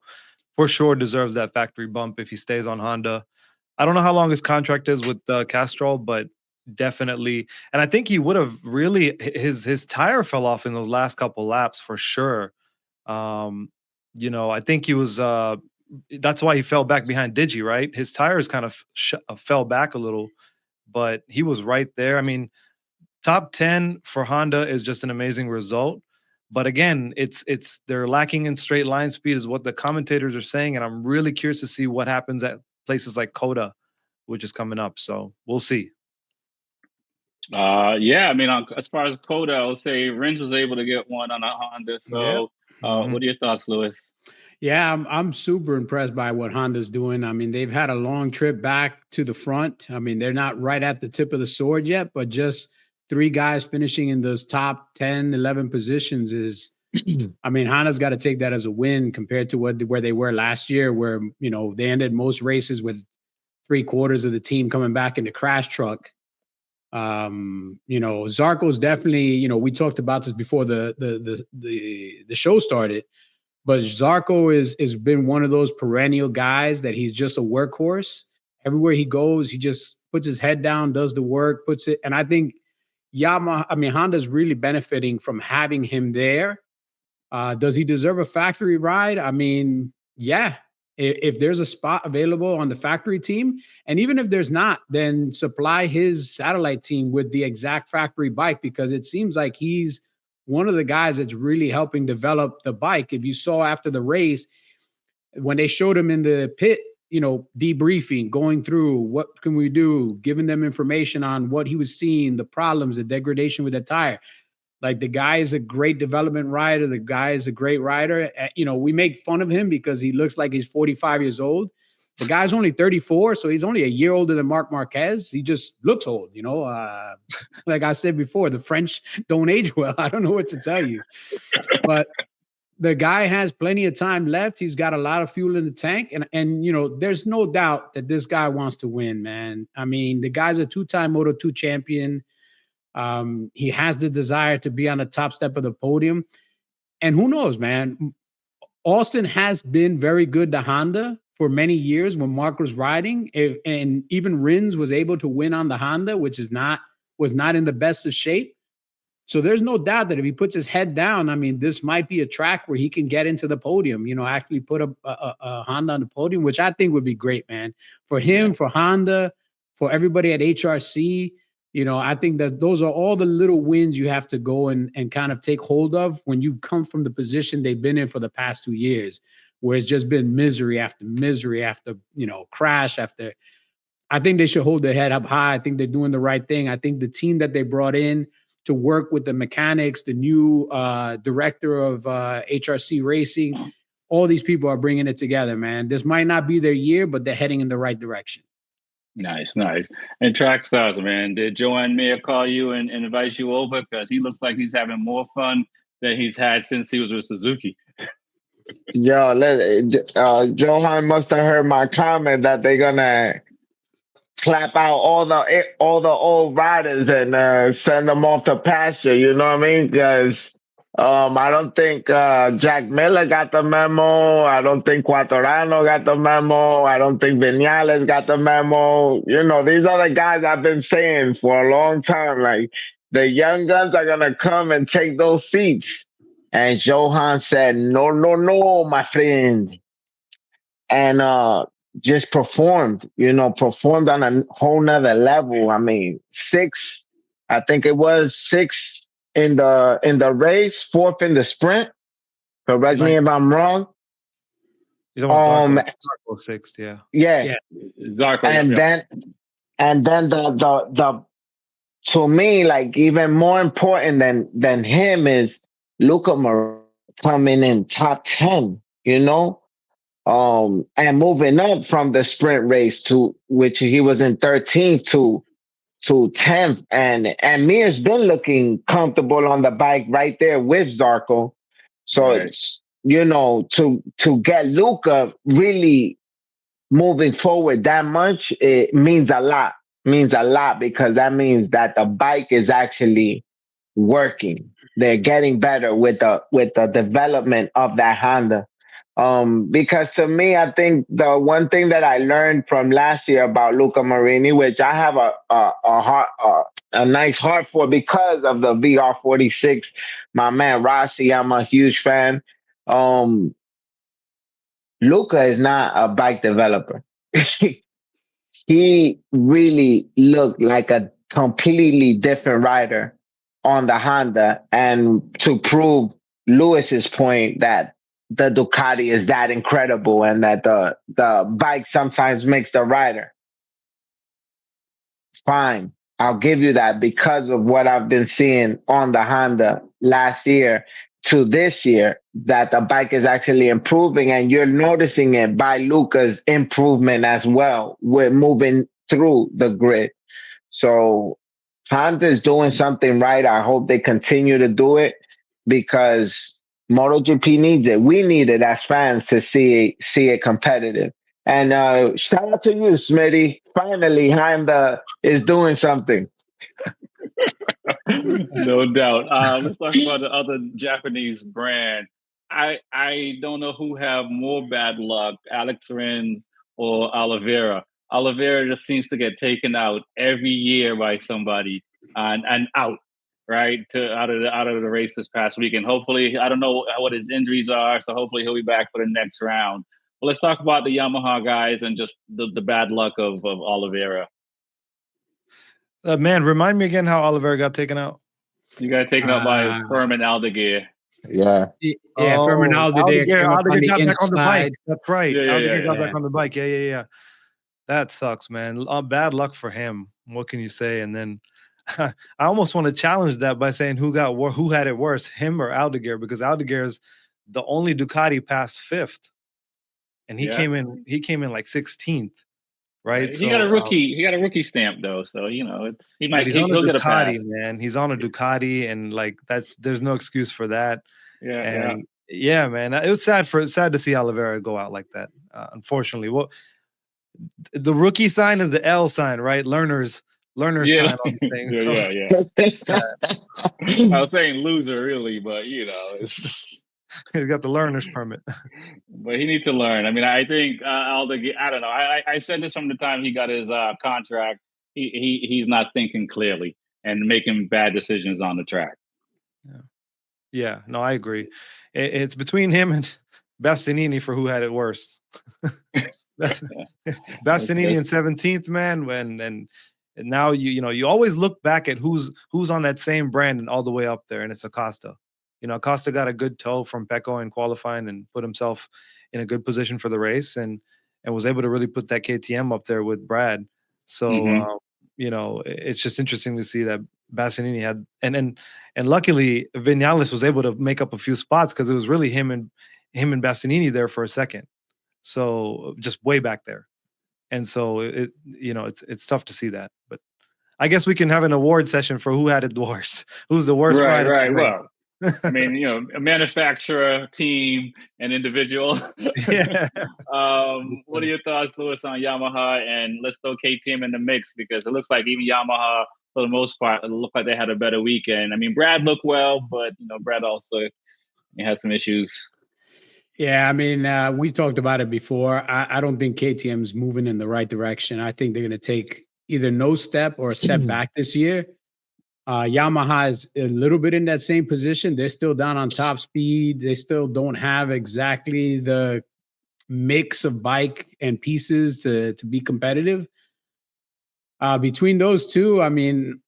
For sure deserves that factory bump if he stays on Honda. I don't know how long his contract is with Castrol, but definitely. And I think he would have really, his tire fell off in those last couple laps for sure. I think he was, that's why he fell back behind Digi, right? His tires kind of fell back a little, but he was right there. I mean, top 10 for Honda is just an amazing result. But again, they're lacking in straight line speed is what the commentators are saying. And I'm really curious to see what happens at places like Coda, which is coming up. So we'll see.
Yeah, I mean, as far as Coda, I'll say Rins was able to get one on a Honda. So what are your thoughts, Lewis?
Yeah, I'm super impressed by what Honda's doing. I mean, they've had a long trip back to the front. I mean, they're not right at the tip of the sword yet, but just 3 guys finishing in those top 10, 11 positions is, I mean, Honda's got to take that as a win compared to where they were last year, where, they ended most races with 3/4 of the team coming back in the crash truck. Zarco's definitely, we talked about this before the show started, but Zarco has been one of those perennial guys that he's just a workhorse. Everywhere he goes, he just puts his head down, does the work, puts it. And I think Honda's really benefiting from having him there. Does he deserve a factory ride? I mean, yeah. If there's a spot available on the factory team, and even if there's not, then supply his satellite team with the exact factory bike, because it seems like he's one of the guys that's really helping develop the bike. If you saw after the race, when they showed him in the pit, debriefing, going through what can we do, giving them information on what he was seeing, the problems, the degradation with the tire. Like, the guy is a great development rider. The guy is a great rider. We make fun of him because he looks like he's 45 years old. The guy's only 34, so he's only a year older than Marc Marquez. He just looks old, Like I said before, the French don't age well. I don't know what to tell you. But the guy has plenty of time left. He's got a lot of fuel in the tank. And you know, there's no doubt that this guy wants to win, man. I mean, the guy's a 2-time Moto2 champion. He has the desire to be on the top step of the podium. And who knows, man? Austin has been very good to Honda for many years when Mark was riding. And even Rins was able to win on the Honda, which was not in the best of shape. So there's no doubt that if he puts his head down, I mean, this might be a track where he can get into the podium, you know, actually put a Honda on the podium, which I think would be great, man. For him, for Honda, for everybody at HRC, you know, I think that those are all the little wins you have to go and kind of take hold of when you come from the position they've been in for the past 2 years, where it's just been misery after, you know, crash after. I think they should hold their head up high. I think they're doing the right thing. I think the team that they brought in to work with the mechanics, the new director of HRC Racing, all these people are bringing it together, man. This might not be their year, but they're heading in the right direction.
Nice. And track stars, man. Did Joanne Mayer call you and invite you over? Because he looks like he's having more fun than he's had since he was with Suzuki.
Yo, Johan must have heard my comment that they're gonna clap out all the old riders and send them off to pasture. You know what I mean? Because I don't think Jack Miller got the memo. I don't think Quattorano got the memo. I don't think Vinales got the memo. You know, these are the guys I've been saying for a long time. Like, the young guns are gonna come and take those seats. And Johan said, no, my friend. And just performed on a whole nother level. I mean, I think it was 6 in the race, 4th in the sprint. Correct me if I'm wrong.
You don't want Zarco 6th, yeah.
Yeah.
Zarco.
And then the to me, like, even more important than him is Luca Marini coming in top 10, you know? And moving up from the sprint race to which he was in 13th to 10th. And Mir's been looking comfortable on the bike right there with Zarco. So it's, you know, to get Luca really moving forward that much, it means a lot. Because that means that the bike is actually working. They're getting better with the development of that Honda. Because to me, I think the one thing that I learned from last year about Luca Marini, which I have a nice heart for because of the VR46, my man Rossi, I'm a huge fan. Luca is not a bike developer. He really looked like a completely different rider on the Honda, and to prove Lewis's point that the Ducati is that incredible and that the bike sometimes makes the rider. Fine, I'll give you that because of what I've been seeing on the Honda last year to this year, that the bike is actually improving, and you're noticing it by Luca's improvement as well. We're moving through the grid. So Honda's doing something right. I hope they continue to do it because MotoGP needs it. We need it as fans to see it competitive. And shout out to you, Smitty. Finally, Honda is doing something.
No doubt. Let's talk about the other Japanese brand. I don't know who have more bad luck, Alex Rins or Oliveira. Oliveira just seems to get taken out every year by somebody and out, right? Out of the race this past week. And hopefully, I don't know what his injuries are, so hopefully he'll be back for the next round. But let's talk about the Yamaha guys and just the bad luck of Oliveira.
Man, remind me again how Oliveira got taken out.
You got taken out by Furman Aldeguer.
Yeah.
Furman Aldeguer got back on the bike.
That's right. Aldeguer got back
yeah.
on the bike. Yeah. That sucks, man. Bad luck for him. What can you say? And then I almost want to challenge that by saying who had it worse, him or Aldeguer, because Aldeguer is the only Ducati past 5th, and he came in like 16th. Right,
he got a rookie. He got a rookie stamp though, so you know he'll get a pass.
Man, he's on a Ducati, and like there's no excuse for that.
Yeah.
Yeah, man. It was sad to see Oliveira go out like that. Unfortunately, well, the rookie sign is the L sign, right? Learner's
Yeah,
sign on the thing.
yeah.
So
I was saying loser, really, but it's
he's got the learner's permit.
but he needs to learn. I mean, I think I don't know. I said this from the time he got his contract. He's not thinking clearly and making bad decisions on the track.
Yeah, no, I agree. It's between him and Bastianini for who had it worse. Bastianini in 17th, man. And now you always look back at who's on that same brand and all the way up there, and it's Acosta. Acosta got a good tow from Pecco in qualifying and put himself in a good position for the race, and was able to really put that KTM up there with Brad. So it's just interesting to see that Bastianini had, and luckily Vinales was able to make up a few spots because it was really him and Bastianini there for a second. So just way back there. And so it's tough to see that, but I guess we can have an award session for who had it the worst. Who's the worst rider?
Right. Well, I mean, a manufacturer, team, and individual.
Yeah.
What are your thoughts, Louis, on Yamaha? And let's throw KTM in the mix because it looks like even Yamaha, for the most part, it looked like they had a better weekend. I mean, Brad looked well, but Brad also had some issues.
Yeah, I mean, we talked about it before. I don't think KTM's moving in the right direction. I think they're going to take either no step or a step back this year. Yamaha is a little bit in that same position. They're still down on top speed. They still don't have exactly the mix of bike and pieces to be competitive. Between those two, I mean,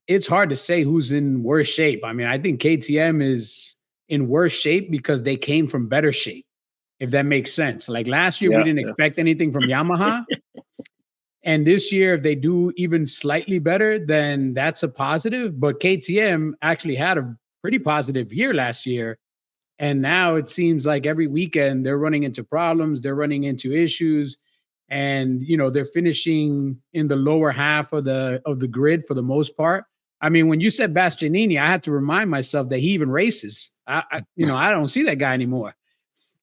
it's hard to say who's in worse shape. I mean, I think KTM is in worse shape because they came from better shape, if that makes sense. Like last year, we didn't expect anything from Yamaha. And this year, if they do even slightly better, then that's a positive. But KTM actually had a pretty positive year last year. And now it seems like every weekend they're running into problems. They're running into issues. And, they're finishing in the lower half of the grid for the most part. I mean, when you said Bastianini, I had to remind myself that he even races. I don't see that guy anymore.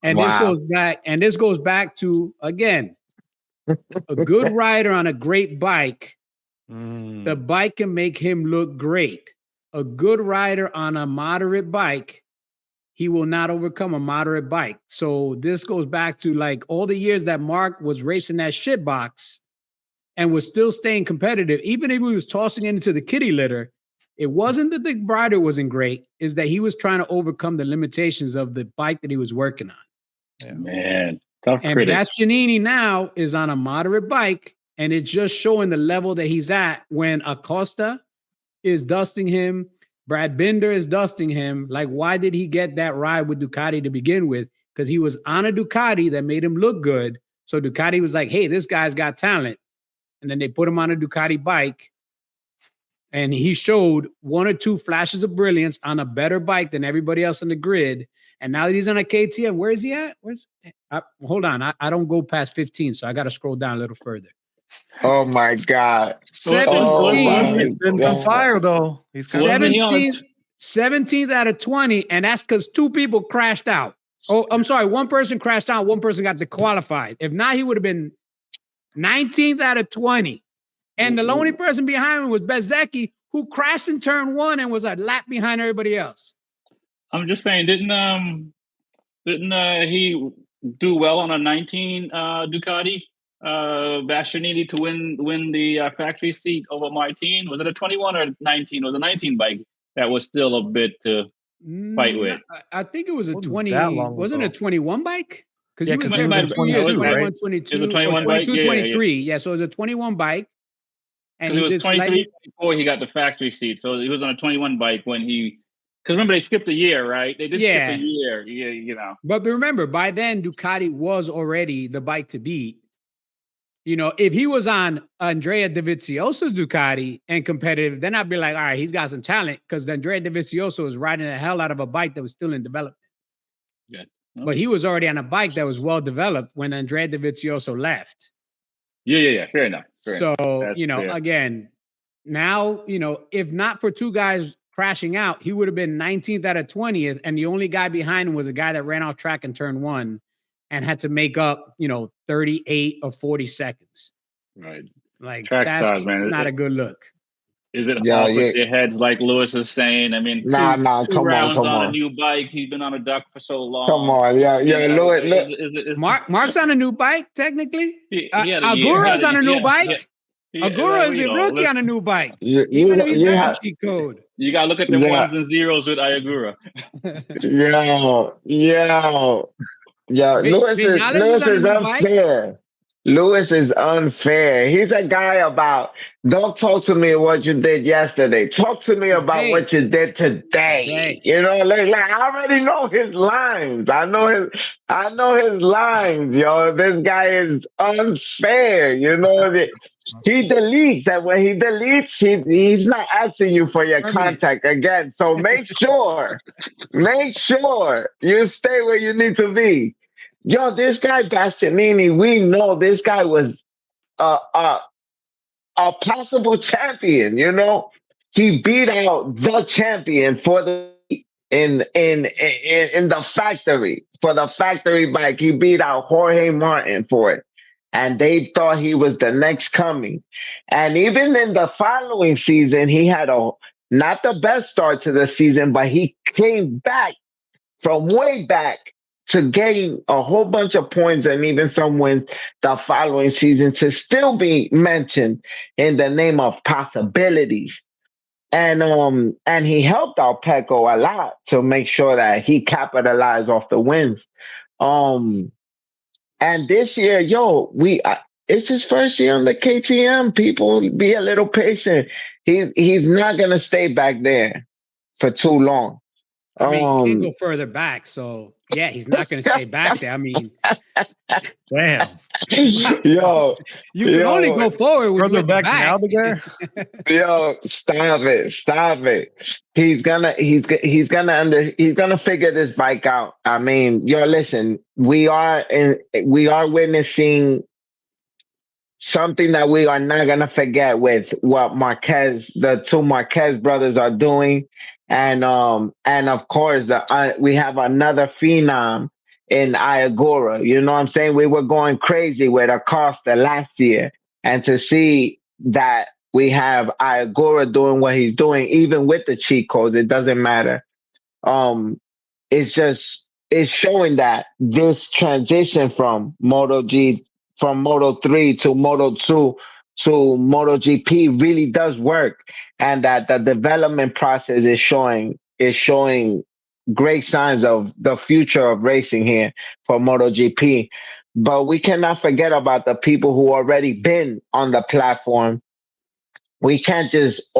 And this goes back to, again, a good rider on a great bike, the bike can make him look great. A good rider on a moderate bike, he will not overcome a moderate bike. So this goes back to like all the years that Mark was racing that shit box and was still staying competitive. Even if he was tossing it into the kitty litter, it wasn't that the rider wasn't great, is that he was trying to overcome the limitations of the bike that he was working on.
Yeah. Man. Tough
and
critic.
Bastianini now is on a moderate bike, and it's just showing the level that he's at when Acosta is dusting him, Brad Binder is dusting him. Like, why did he get that ride with Ducati to begin with? Because he was on a Ducati that made him look good. So Ducati was like, hey, this guy's got talent. And then they put him on a Ducati bike, and he showed one or two flashes of brilliance on a better bike than everybody else on the grid. And now that he's on a KTM, where is he at? Hold on. I don't go past 15, so I got to scroll down a little further.
Oh, my God.
17th.
He's been some fire, though. He's
17th out of 20, and that's because two people crashed out. Oh, I'm sorry. One person crashed out. One person got disqualified. If not, he would have been 19th out of 20. And the only person behind him was Bezzecchi, who crashed in turn one and was a lap behind everybody else.
I'm just saying, didn't he do well on a 19 Ducati? Bastianini to win the factory seat over Martin. Was it a 21 or 19? It was a 19 bike that was still a bit to fight with.
I think it was a 20. Wasn't it a 21 bike? Because
he was there for 2 years,
21, 22,
it was a 21
22,
bike?
23. Yeah, so it was a 21 bike.
And he was 23 before he got the factory seat. So he was on a 21 bike when he... Because remember, they skipped a year, right? They did skip a year,
But remember, by then, Ducati was already the bike to beat. If he was on Andrea Dovizioso's Ducati and competitive, then I'd be like, all right, he's got some talent, because Andrea Dovizioso was riding the hell out of a bike that was still in development.
Yeah.
But he was already on a bike that was well developed when Andrea Dovizioso left.
Yeah. Fair enough.
Fair. Again, now, if not for two guys crashing out, he would have been 19th out of 20th, and the only guy behind him was a guy that ran off track in turn 1 and had to make up, 38 or 40 seconds.
Right.
Like,
Track
that's
size, man.
not a good look.
Is it
Yeah,
hard
yeah.
with their heads, like Lewis is saying? I mean,
Nah,
two
come
rounds
on.
on a new bike. He's been on a duck for so
Come
long.
on. Yeah,
And
Louis.
Mark's on a new bike, technically.
he had a year.
Agura's on a new bike.
Agura
Agura is a rookie on a new bike.
You,
He's
you,
got
you
the
have,
cheat code.
You got to look at the
yeah,
ones and zeros with Ayagura.
yeah. Lewis
Vinales is on a
is
new bike.
unfair. Lewis is unfair. He's a guy about, don't talk to me what you did yesterday. Talk to me about what you did today. You know, like I already know his lines. I know his lines, yo. This guy is unfair. You know, he deletes, and when he deletes, he's not asking you for your contact again. So make sure you stay where you need to be. Yo, this guy Bastianini, we know this guy was a possible champion. You know, he beat out the champion for the in the factory for the factory bike. He beat out Jorge Martin for it, and they thought he was the next coming. And even in the following season, he had not the best start to the season, but he came back from way back to gain a whole bunch of points and even some wins the following season to still be mentioned in the name of possibilities. And he helped out Pecco a lot to make sure that he capitalized off the wins. And this year, it's his first year on the KTM. People, be a little patient. He's not gonna stay back there for too long.
I mean, he can't go further back. So yeah, he's not going to stay back there. I mean,
damn.
You
can only go forward with
further back now, there.
Yo, stop it. He's gonna figure this bike out. I mean, listen, we are witnessing something that we are not gonna forget with what the two Marquez brothers are doing. And of course, we have another phenom in Ayagura. You know what I'm saying? We were going crazy with Acosta last year, and to see that we have Ayagura doing what he's doing, even with the cheat codes, it doesn't matter. It's showing that this transition from Moto 3 to Moto 2 to MotoGP really does work, and that the development process is showing great signs of the future of racing here for MotoGP. But we cannot forget about the people who already been on the platform. We can't just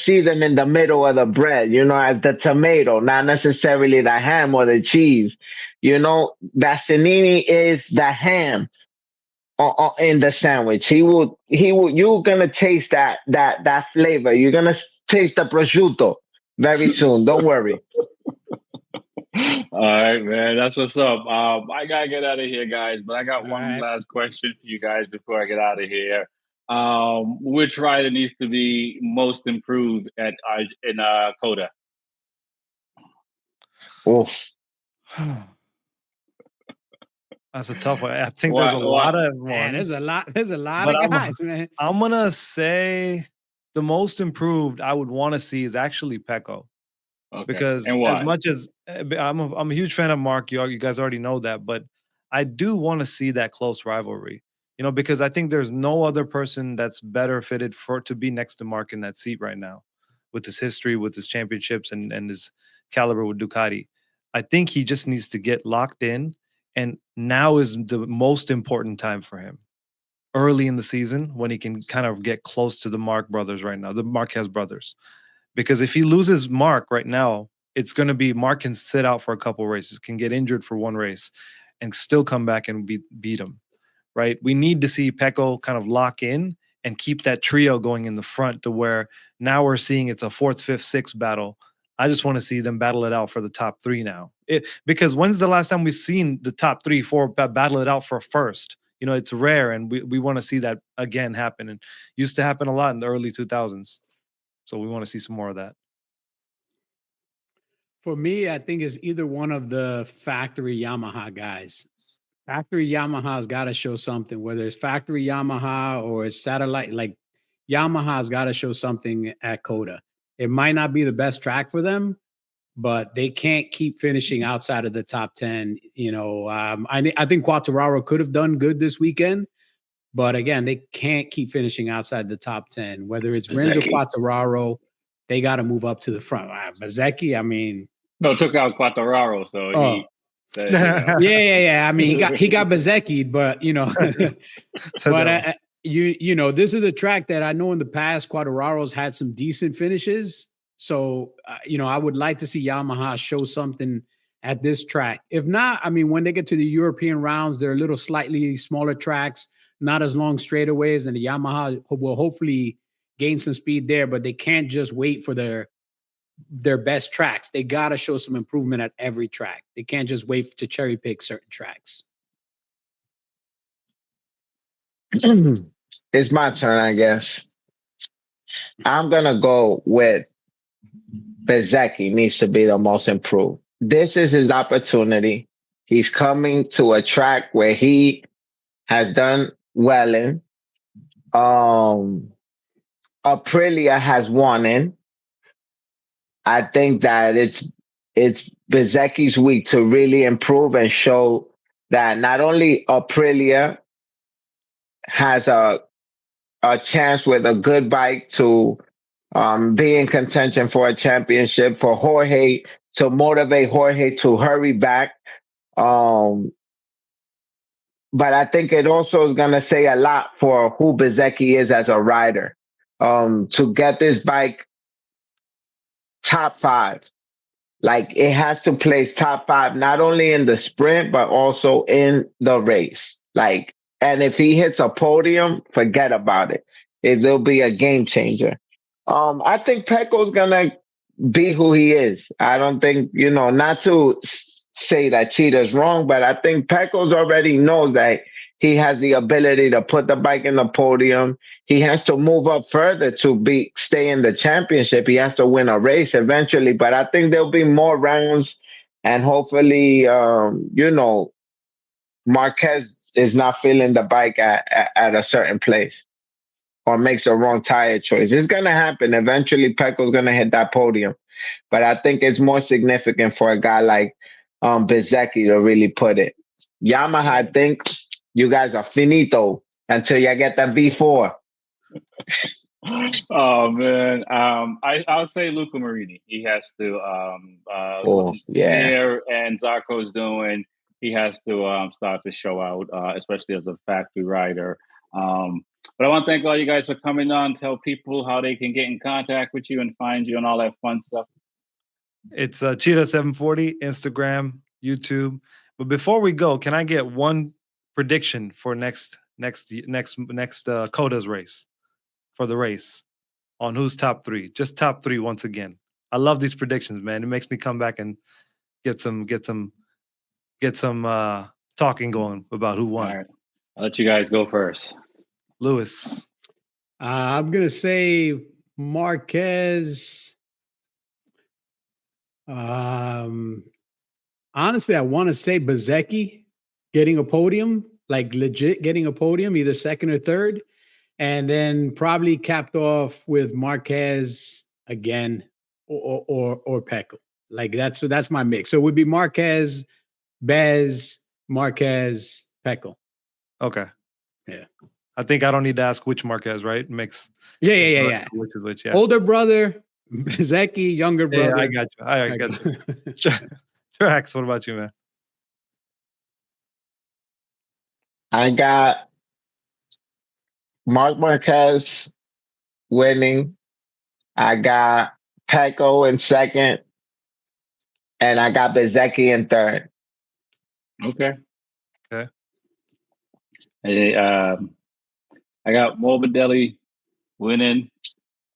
see them in the middle of the bread, as the tomato, not necessarily the ham or the cheese. Bastianini is the ham in the sandwich. You're gonna taste that flavor. You're gonna taste the prosciutto very soon. Don't worry.
All right, man. That's what's up. I gotta get out of here, guys. But I got one last question for you guys before I get out of here. Which rider needs to be most improved in Coda?
Oof.
That's a tough one. I think there's a lot of ones.
Man, there's a lot of guys, man.
I'm gonna say the most improved I would want to see is actually Pecco. Okay. Because as much as I'm a huge fan of Mark, you guys already know that, but I do want to see that close rivalry. Because I think there's no other person that's better fitted to be next to Mark in that seat right now, with his history, with his championships, and his caliber with Ducati. I think he just needs to get locked in, and now is the most important time for him. Early in the season, when he can kind of get close to the Marquez brothers. Because if he loses Mark right now, it's going to be Mark can sit out for a couple races, can get injured for one race, and still come back and beat him. Right? We need to see Pecco kind of lock in and keep that trio going in the front to where now we're seeing it's a 4th, 5th, 6th battle. I just want to see them battle it out for the top 3 now. Because when's the last time we've seen the top 3, 4 battle it out for first? It's rare, and we want to see that again happen. And used to happen a lot in the early 2000s. So we want to see some more of that.
For me, I think it's either one of the factory Yamaha guys. Factory Yamaha's got to show something, whether it's factory Yamaha or it's satellite. Like Yamaha's got to show something at Coda. It might not be the best track for them, but they can't keep finishing outside of the top 10. I think Quartararo could have done good this weekend, but again, they can't keep finishing outside the top 10. Whether it's Renzo Quartararo, they got to move up to the front. Bezzecchi, I mean,
no, took out Quartararo, so he.
Yeah. I mean, he got Bezzecchi, but but this is a track that I know in the past Quartararo's had some decent finishes. So I would like to see Yamaha show something at this track. If not, I mean, when they get to the European rounds, they're a little slightly smaller tracks, not as long straightaways, and the Yamaha will hopefully gain some speed there. But they can't just wait for their best tracks. They got to show some improvement at every track. They can't just wait to cherry pick certain tracks.
It's my turn, I guess. I'm going to go with Bezzecchi needs to be the most improved. This is his opportunity. He's coming to a track where he has done well in. Aprilia has won in. I think that it's Bezzecchi's week to really improve and show that not only Aprilia has a chance with a good bike to be in contention for a championship, for Jorge to motivate Jorge to hurry back. But I think it also is going to say a lot for who Bezzecchi is as a rider. To get this bike top 5. Like it has to place top 5, not only in the sprint, but also in the race. And if he hits a podium, forget about it. It'll be a game changer. I think Pecco's gonna be who he is. I don't think, not to say that Cheetah's wrong, but I think Pecco's already knows that he has the ability to put the bike in the podium. He has to move up further to stay in the championship. He has to win a race eventually, but I think there'll be more rounds, and hopefully, Marquez is not feeling the bike at a certain place or makes a wrong tire choice. It's going to happen. Eventually, Pecco's going to hit that podium. But I think it's more significant for a guy like Bezzecchi to really put it. Yamaha, I think you guys are finito until you get that V4.
Oh man, I'll say Luca Marini. He has to. And Zarco's doing. He has to start to show out, especially as a factory rider. But I want to thank all you guys for coming on. Tell people how they can get in contact with you and find you and all that fun stuff.
It's Cheetah 740, Instagram, YouTube. But before we go, can I get one prediction for next Coda's race, for the race, on who's top 3? Just top 3 once again. I love these predictions, man. It makes me come back and get some talking going about who won.
All right. I'll let you guys go first.
Lewis.
I'm gonna say Marquez. Honestly, I want to say Bezzecchi getting a podium, like legit getting a podium, either second or third, and then probably capped off with Marquez again or Pecco. Like that's my mix. So it would be Marquez, Bez, Marquez, Pecco.
Okay.
Yeah.
I think I don't need to ask which Marquez, right? Mix.
Yeah.
Which is which, yeah.
Older brother, Bezzecchi, younger brother.
Yeah, I got you. I got you. Trax, what about you, man?
I got Marc Marquez winning. I got Pecco in second. And I got Bezzecchi in third.
Okay. Hey, I got Morbidelli winning.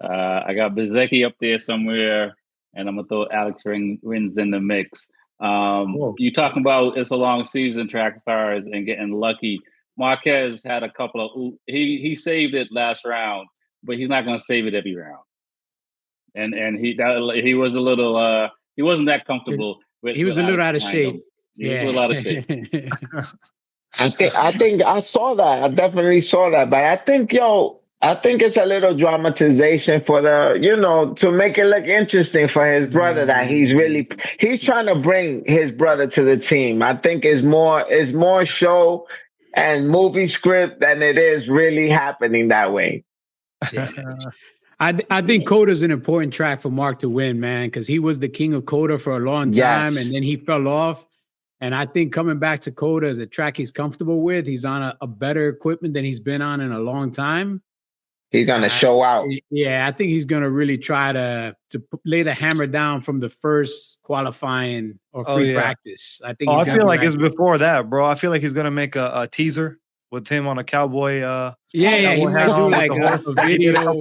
I got Bezzecchi up there somewhere, and I'm gonna throw Alex Rins in the mix. You talking about it's a long season, track stars, and getting lucky. Marquez had a couple of he saved it last round, but he's not gonna save it every round. and he was a little he wasn't that comfortable with.
He was a little
Alex
out of
behind him.
shape.
He was a little out of shape.
I think I saw that. I definitely saw that. But I think it's a little dramatization for to make it look interesting for his brother that he's trying to bring his brother to the team. I think it's more show and movie script than it is really happening that way.
Yeah. I think Coda's an important track for Mark to win, man, because he was the king of Coda for a long time, and then he fell off. And I think coming back to Coda is a track he's comfortable with. He's on a better equipment than he's been on in a long time.
He's gonna show out.
Yeah, I think he's gonna really try to lay the hammer down from the first qualifying or free practice. I think.
I feel like it's before that, bro. I feel like he's gonna make a teaser with him on a cowboy.
He might do like a video.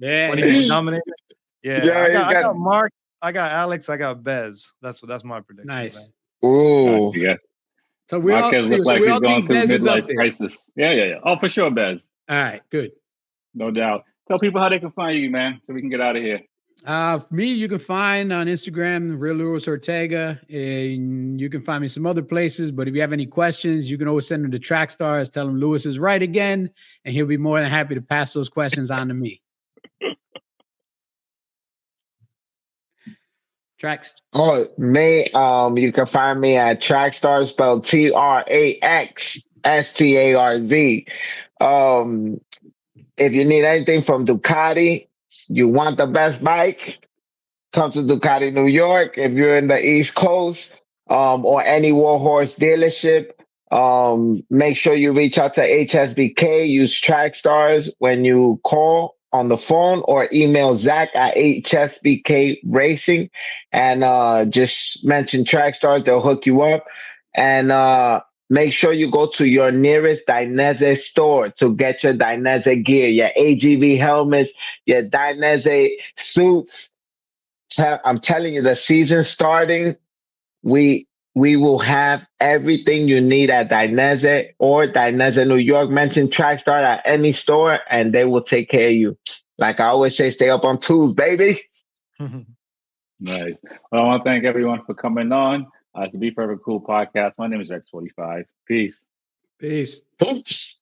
When he was dominating. Yeah, I got Mark, I got Alex, I got Bez. That's my prediction.
Nice.
Man.
Ooh.
Yeah.
So we
Marquez
all,
looks
so
like
we
he's
all
going
think
through
Bez is up
midlife
there.
crisis. Yeah. Oh, for sure, Bez.
All right, good.
No doubt. Tell people how they can find you, man, so we can get out of here.
Me, you can find on Instagram, Real Lewis Ortega, and you can find me some other places. But if you have any questions, you can always send them to Track Stars. Tell him Lewis is right again, and he'll be more than happy to pass those questions on to me. Tracks.
Oh, you can find me at Trackstar, spelled TraxStarz. If you need anything from Ducati, you want the best bike, come to Ducati New York. If you're in the East Coast, or any Warhorse dealership, make sure you reach out to HSBK. Use Trackstars when you call on the phone, or email Zach at HSBK Racing, and just mention Trackstars. They'll hook you up. And make sure you go to your nearest Dainese store to get your Dainese gear, your AGV helmets, your Dainese suits. I'm telling you, the season starting, we will have everything you need at Dainese or Dainese New York. Mention Trackstar at any store, and they will take care of you. Like I always say, stay up on tools, baby.
Nice. Well, I want to thank everyone for coming on. It's the B4evaKool podcast. My name is Rex45. Peace.
Peace.
Peace.